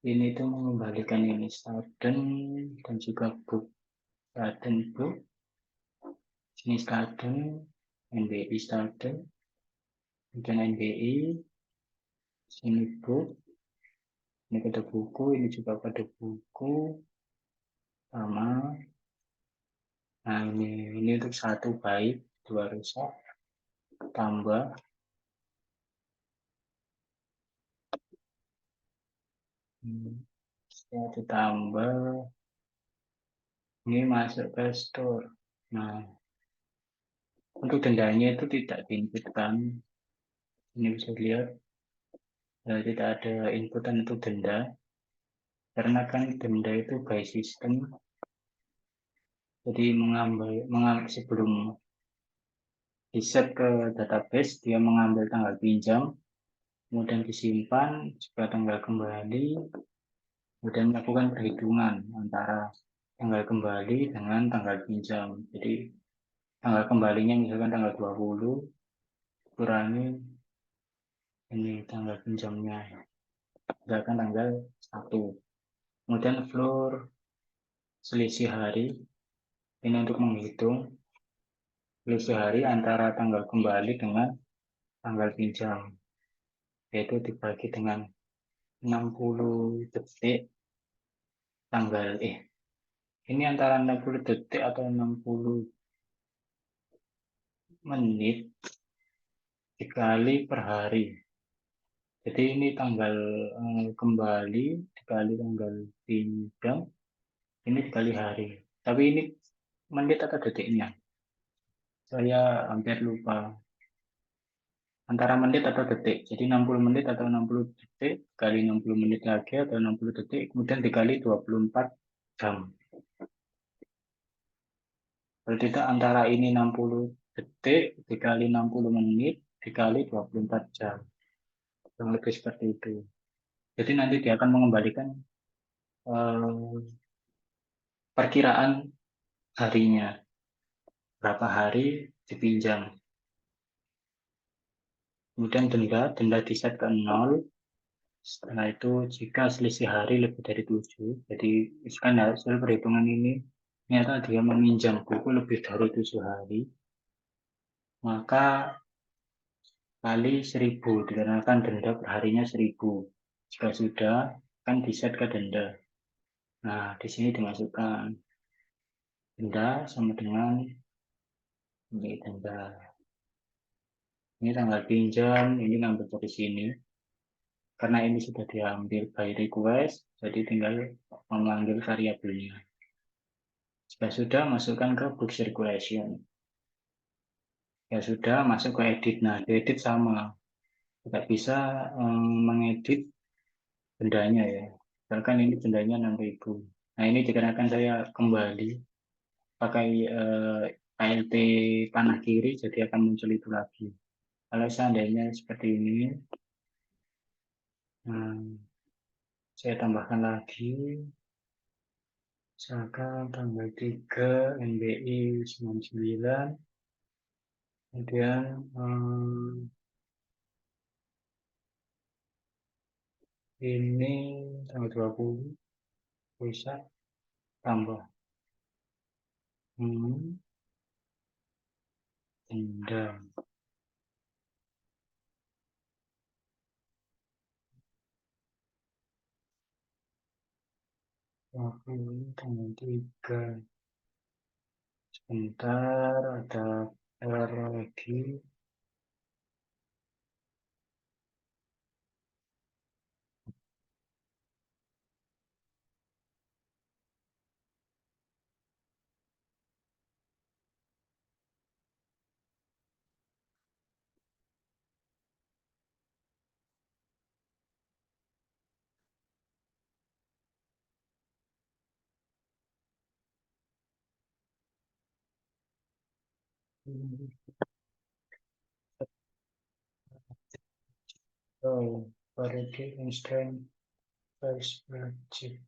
ini tuh mengembalikan ini student dan juga book. Student book. Sini student, NBI student, dan NBI, sini book. Ini kode buku, ini juga kode buku sama. Nah, ini untuk 1 baik, 2 rusak, tambah. Setelah ditambah, ini masuk ke store. Nah, untuk dendanya itu tidak diinputkan. Ini bisa dilihat, tidak ada inputan untuk denda. Karena kan denda itu by system. Jadi mengambil sebelum di-set ke database, dia mengambil tanggal pinjam, kemudian disimpan, juga tanggal kembali, kemudian melakukan perhitungan antara tanggal kembali dengan tanggal pinjam. Jadi tanggal kembalinya misalkan tanggal 20, kurangi ini tanggal pinjamnya, misalkan tanggal 1. Kemudian floor selisih hari, ini untuk menghitung selisih hari antara tanggal kembali dengan tanggal pinjam, yaitu dibagi dengan 60 detik tanggal ini antara 60 detik atau 60 menit dikali per hari. Jadi ini tanggal kembali dikali tanggal pinjam, ini dikali hari. Tapi ini menit atau detiknya? Saya hampir lupa. Antara menit atau detik. Jadi 60 menit atau 60 detik kali 60 menit lagi atau 60 detik kemudian dikali 24 jam. Berarti itu antara ini 60 detik dikali 60 menit dikali 24 jam. Yang lebih seperti itu. Jadi nanti dia akan mengembalikan eh, perkiraan harinya. Berapa hari dipinjam. Kemudian denda di-set ke 0. Setelah itu jika selisih hari lebih dari 7, jadi misalkan hasil perhitungan ini ternyata dia meminjam buku lebih dari 7 hari, maka kali 1000 dikenakan denda perharinya 1000. Jika sudah kan di-set ke denda. Nah, di sini dimasukkan denda sama dengan Ini tanggal, ini tanggal pinjam, ini ngambil dari sini. Karena ini sudah diambil by request, jadi tinggal memanggil variabelnya. Jika sudah, masukkan ke book circulation. Ya sudah, masuk ke edit. Nah, di edit sama. Tidak bisa mengedit bendanya ya. Misalkan ini bendanya 6.000. Nah, ini dikarenakan saya kembali pakai ALT panah kiri, jadi akan muncul itu lagi. Kalau seandainya seperti ini, nah, saya tambahkan lagi, misalkan tanggal 3 NBI 99, kemudian ini tanggal 20, bisa tambah denda. 20 tanggal 3. Sebentar, ada error lagi. So, variety instant price project.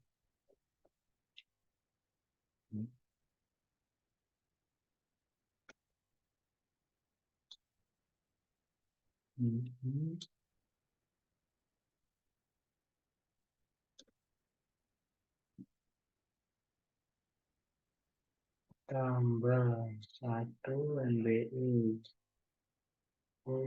Tambah 1 NBI. Oh,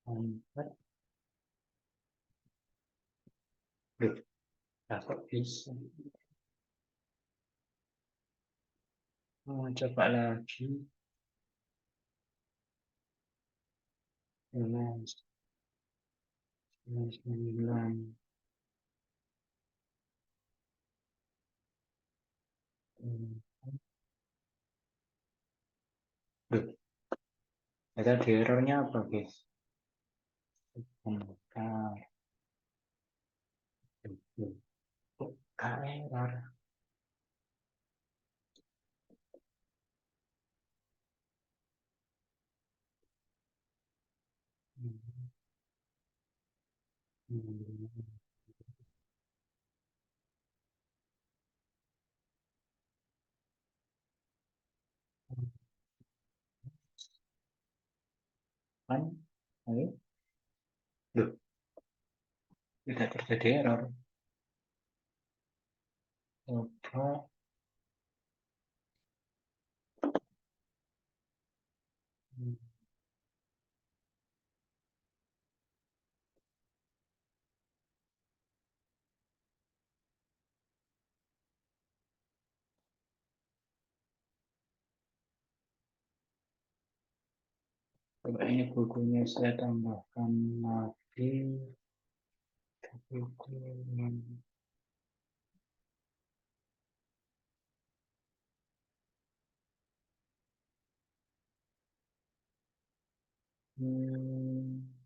4. Loh, lah kok bisa? Coba lagi. 9. Loh, ada di errornya apa, guys? Bentar. Loh, kok gak error? Kan? Ayo. Loh, tidak terjadi error. Coba. Coba ini bukunya saya tambahkan lagi. Buku yang hmm,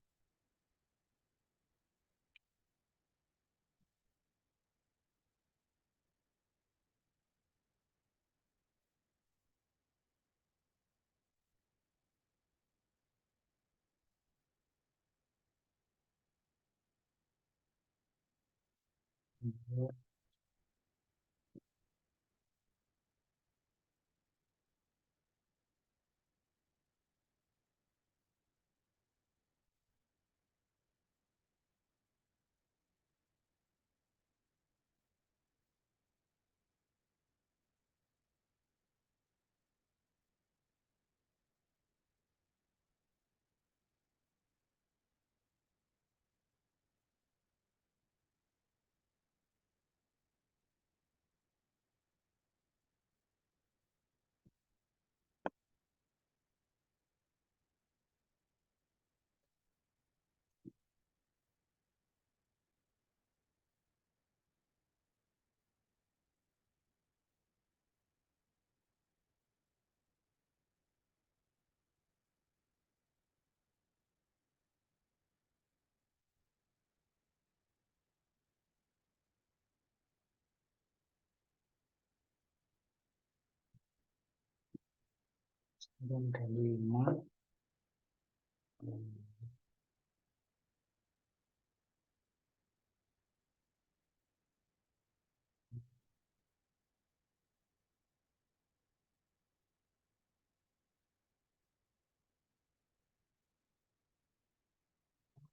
ada 5.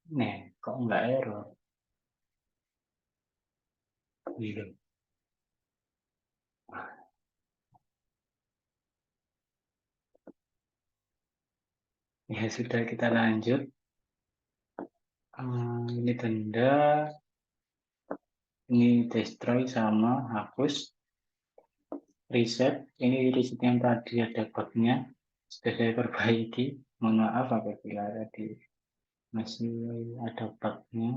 Nih, kok nggak error? Gitu. Ya sudah, kita lanjut. Ini denda, ini destroy sama hapus. Reset, ini reset yang tadi ada bugnya. Sudah saya perbaiki. Mohon maaf apabila tadi masih ada bugnya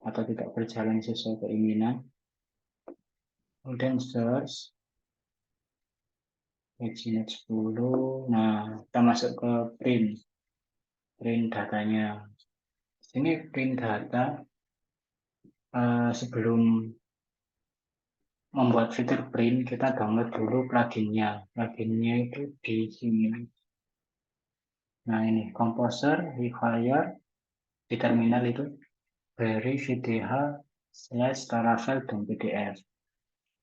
atau tidak berjalan sesuai keinginan. Kemudian search Paginet 10. Nah, kita masuk ke print datanya. Sini print data. Sebelum membuat fitur print, kita download dulu pluginnya. Pluginnya itu di sini. Nah, ini Composer require di terminal itu dari vdh/laravel.pdf.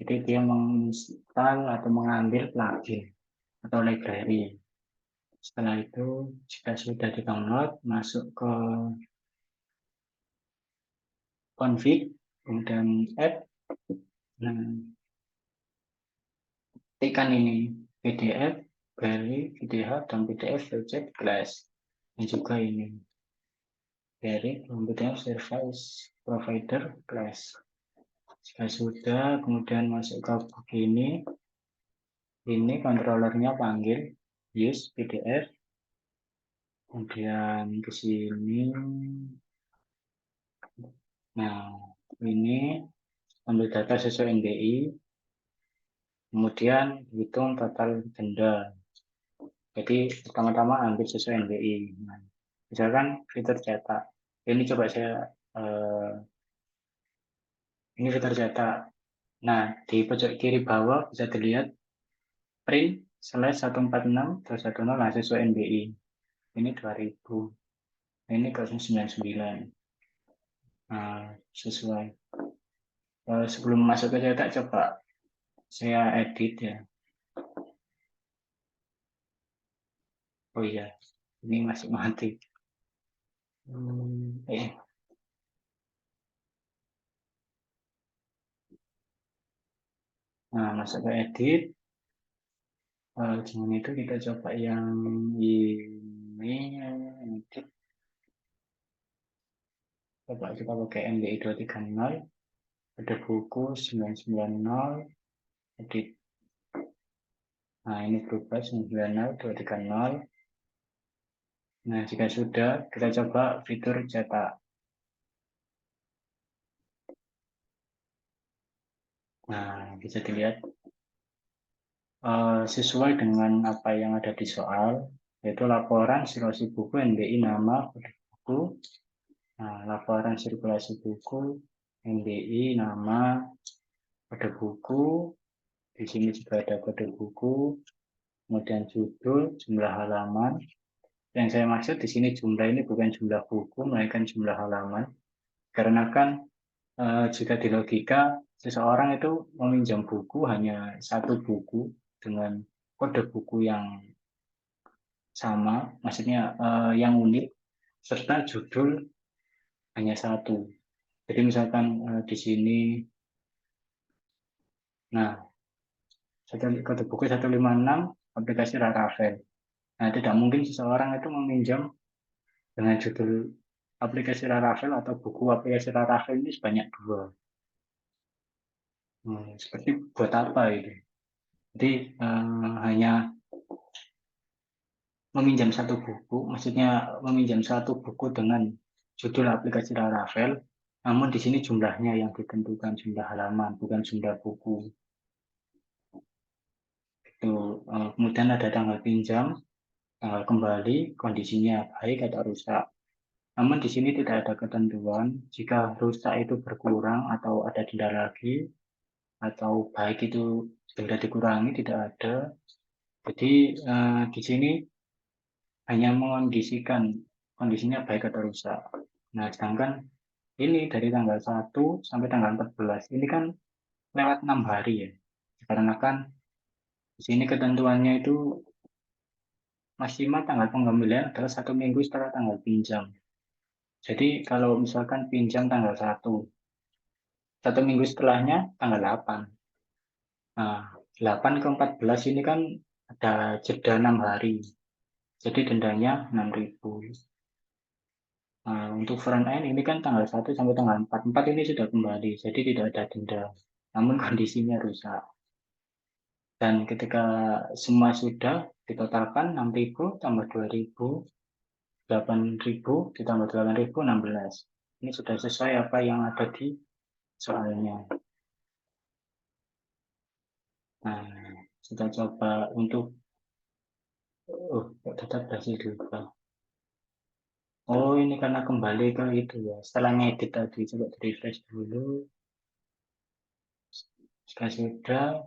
Jadi dia menginstal atau mengambil plugin atau library. Setelah itu, jika sudah di-download, masuk ke config, kemudian add. Nah, tekan ini PDF dari VDH dan PDF Project Class. Dan juga ini dari PDF Service Provider Class. Jika sudah, kemudian masuk ke begini. Ini controllernya panggil use PDF. Kemudian ke sini. Nah, ini ambil data sesuai NBI. Kemudian hitung total denda. Jadi pertama-tama ambil sesuai NBI. Nah, misalkan fitur cetak. Ini coba saya ini fitur cetak. Nah, di pojok kiri bawah bisa dilihat print /146/210. Nah, sesuai NBI. Ini 2000. Ini 099. Nah, sesuai. Sebelum masuk ke cetak, coba saya edit ya. Oh iya, ini masih mati. Nah, masuk ke edit. Jangan itu kita coba yang ini edit. Coba kita pakai NDI 230. Ada buku 990 edit. Nah, ini berubah 990 230. Nah, jika sudah, kita coba fitur cetak. Nah, bisa dilihat sesuai dengan apa yang ada di soal, yaitu laporan sirkulasi buku NBI nama kode buku. Nah, laporan sirkulasi buku NBI nama kode buku. Di sini juga ada kode buku, kemudian judul, jumlah halaman. Yang saya maksud di sini jumlah ini bukan jumlah buku, melainkan jumlah halaman. Karena kan jika di logika, seseorang itu meminjam buku hanya satu buku dengan kode buku yang sama, maksudnya yang unik, serta judul hanya satu. Jadi misalkan di sini, nah, kode buku 156 aplikasi Laravel. Nah, tidak mungkin seseorang itu meminjam dengan judul aplikasi Laravel atau buku aplikasi Laravel ini sebanyak 2. Seperti buat apa itu? Jadi hanya meminjam satu buku, maksudnya meminjam satu buku dengan judul aplikasi Laravel, namun di sini jumlahnya yang ditentukan, jumlah halaman, bukan jumlah buku. Itu, kemudian ada tanggal pinjam, tanggal kembali, kondisinya baik atau rusak. Namun di sini tidak ada ketentuan jika rusak itu berkurang atau ada denda lagi, atau baik itu denda dikurangi, tidak ada. Jadi di sini hanya mengondisikan kondisinya baik atau rusak. Nah, sedangkan ini dari tanggal 1 sampai tanggal 14 ini kan lewat 6 hari ya. Dikarenakan di sini ketentuannya itu maksimal tanggal pengambilan adalah 1 minggu setelah tanggal pinjam. Jadi kalau misalkan pinjam tanggal 1 minggu setelahnya tanggal 8. Nah, 8 ke 14 ini kan ada jeda 6 hari. Jadi dendanya 6.000. Nah, untuk front end ini kan tanggal 1 sampai tanggal 4. 4 ini sudah kembali, jadi tidak ada denda. Namun kondisinya rusak. Dan ketika semua sudah ditotalkan 6.000 tambah 2.000, 8.000 ditambah 8.000, 16. Ini sudah sesuai apa yang ada di soalnya. Nah, kita coba untuk tetap berhasil diubah. Oh, ini karena kembali ke itu ya. Setelah ngedit tadi, coba di refresh dulu. Jika sudah,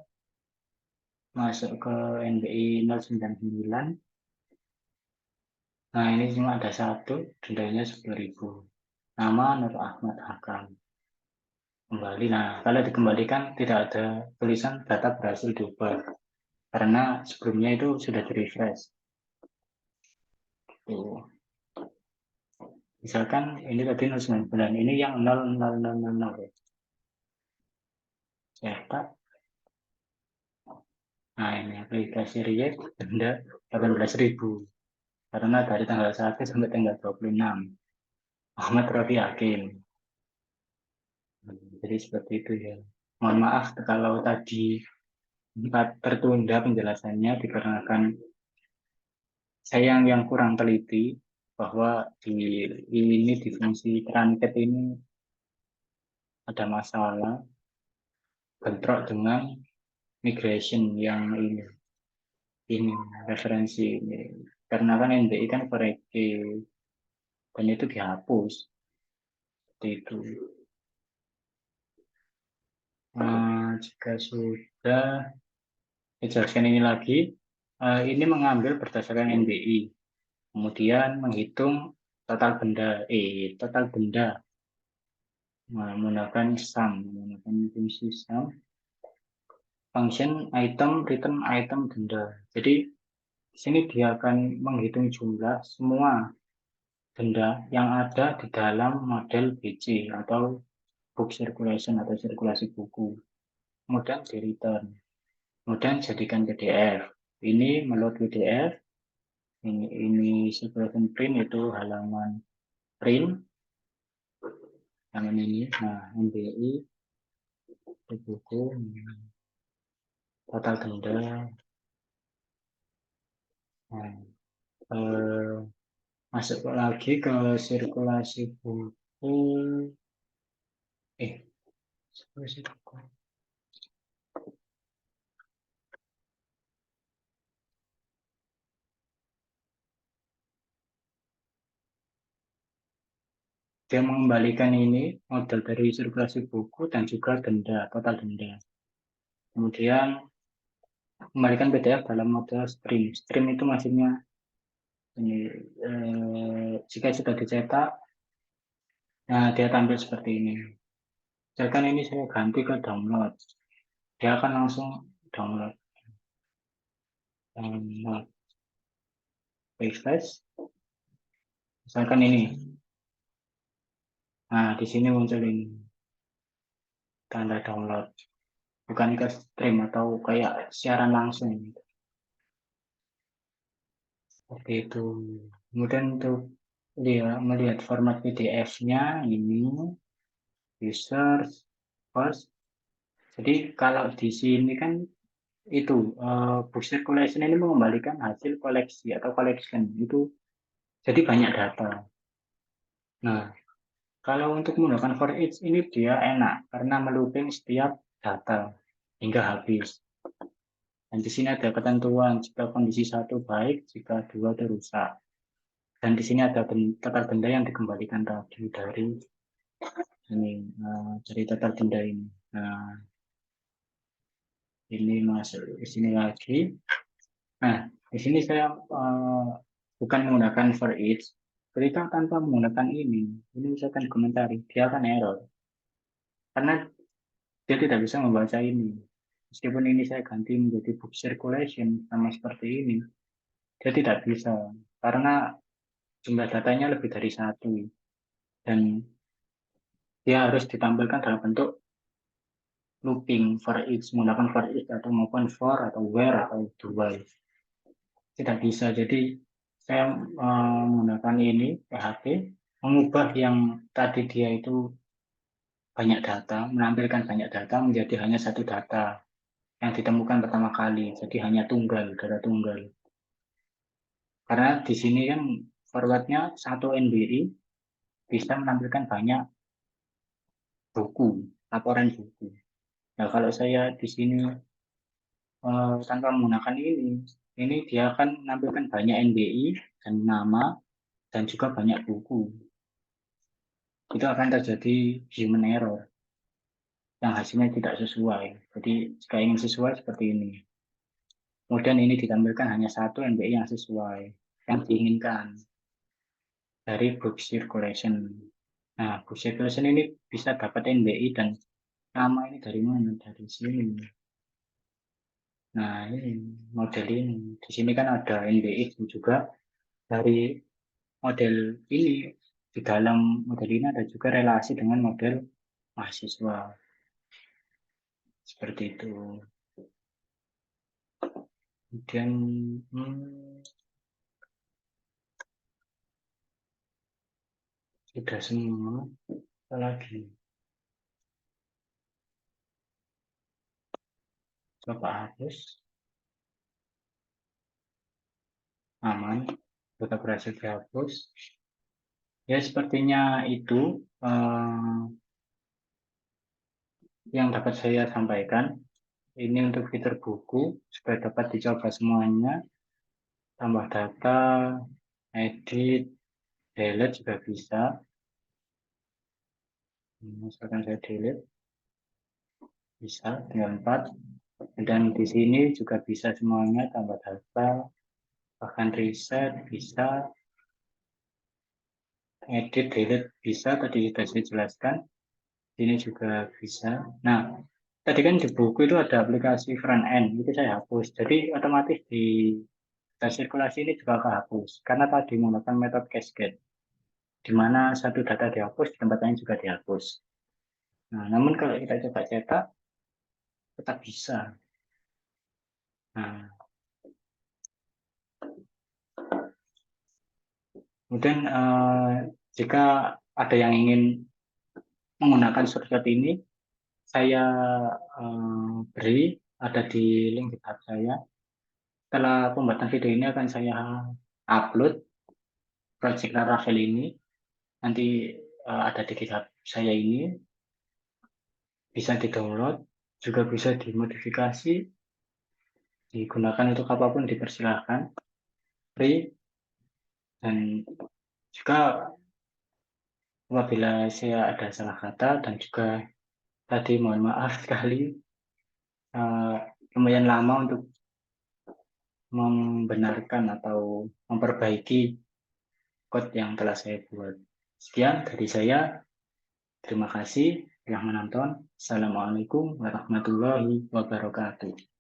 masuk ke NBI 099. Nah, ini cuma ada satu, dendanya 10.000. Nama Nur Ahmad Hakam. Kembali. Nah, kalau dikembalikan tidak ada tulisan data berhasil diubah. Karena sebelumnya itu sudah di refresh. Tuh. Misalkan ini tadi 099, ini yang 00000 ya. Cetak. Nah, ini aplikasi React denda 18.000. Karena dari tanggal 1 sampai tanggal 26. Ahmad Rafi Hakim. Jadi seperti itu ya. Mohon maaf kalau tadi sempat tertunda penjelasannya dikarenakan saya yang kurang teliti bahwa di fungsi truncat ini ada masalah bentrok dengan migration yang ini referensi ini. Karena kan NBI kan koreki dan itu dihapus seperti itu. Jika sudah dijelaskan ini lagi, ini mengambil berdasarkan NBI, kemudian menghitung total benda menggunakan fungsi sum, function item return item benda. Jadi di sini dia akan menghitung jumlah semua benda yang ada di dalam model BC atau book circulation atau sirkulasi buku. Kemudian di return. Kemudian jadikan PDF. Ini meload PDF. Ini sebelum print itu halaman print. Halaman ini. Nah, MBI buku total denda. Nah, masuk lagi ke sirkulasi buku. Sirkulasi buku. Dia mengembalikan ini model dari sirkulasi buku dan juga denda, total denda. Kemudian kembalikan PDF dalam model stream. Stream itu maksudnya ini, jika sudah dicetak, nah dia tampil seperti ini. Misalkan ini saya ganti ke download, dia akan langsung download. Download. Refresh. Misalkan ini. Nah, di sini muncul ini tanda download. Bukan ke stream atau kayak siaran langsung. Seperti itu. Kemudian untuk dia melihat format PDF-nya ini user first. Jadi kalau di sini kan itu book circulation ini mengembalikan hasil koleksi atau collection itu, jadi banyak data. Nah, kalau untuk menggunakan for each ini dia enak karena melooping setiap data hingga habis. Dan di sini ada ketentuan jika kondisi 1 baik, jika 2 itu rusak. Dan di sini ada total benda yang dikembalikan tadi dari ini, dari total benda ini. Nah, ini masuk ke sini lagi. Nah, di sini saya bukan menggunakan for each. Ketika tanpa menggunakan ini misalkan komentari, dia akan error. Karena dia tidak bisa membaca ini. Meskipun ini saya ganti menjadi book circulation sama seperti ini, dia tidak bisa. Karena jumlah datanya lebih dari satu. Dan dia harus ditampilkan dalam bentuk looping for each, menggunakan for each atau maupun for atau where atau do while. Tidak bisa. Jadi saya menggunakan ini PHP, mengubah yang tadi dia itu banyak data, menampilkan banyak data menjadi hanya satu data yang ditemukan pertama kali. Jadi hanya tunggal, data tunggal. Karena di sini kan forwardnya satu NBI bisa menampilkan banyak buku, laporan buku. Nah, kalau saya di sini tanpa menggunakan ini dia akan menampilkan banyak NBI dan nama dan juga banyak buku. Itu akan terjadi human error yang hasilnya tidak sesuai. Jadi jika ingin sesuai seperti ini. Kemudian ini ditampilkan hanya satu NBI yang sesuai, yang diinginkan dari book circulation. Nah, book circulation ini bisa dapat NBI dan nama ini dari mana? Dari sini. Nah, ini model ini. Di sini kan ada NBI juga dari model ini. Di dalam model ini ada juga relasi dengan model mahasiswa. Seperti itu. Kemudian sudah semua. Apa lagi? Coba hapus. Aman. Sudah berhasil dihapus. Ya, sepertinya itu yang dapat saya sampaikan. Ini untuk fitur buku, supaya dapat dicoba semuanya. Tambah data, edit, delete juga bisa. Misalkan saya delete, bisa tinggal 4. Dan di sini juga bisa semuanya, tambah data, bahkan reset bisa, edit, delete bisa. Tadi sudah saya jelaskan. Ini juga bisa. Nah, tadi kan di buku itu ada aplikasi front end, itu saya hapus. Jadi otomatis di data sirkulasi ini juga kehapus. Karena tadi menggunakan metode cascade, di mana satu data dihapus, di tempat lain juga dihapus. Nah, namun kalau kita coba cetak, tetap bisa. Nah, kemudian jika ada yang ingin menggunakan shortcut ini, saya beri ada di link GitHub saya. Setelah pembuatan video ini akan saya upload project Laravel ini. Nanti ada di GitHub saya ini. Bisa di-download, juga bisa dimodifikasi, digunakan untuk apapun dipersilahkan, free. Dan juga apabila saya ada salah kata dan juga tadi mohon maaf sekali, lumayan lama untuk membenarkan atau memperbaiki code yang telah saya buat. Sekian dari saya. Terima kasih telah menonton. Assalamualaikum warahmatullahi wabarakatuh.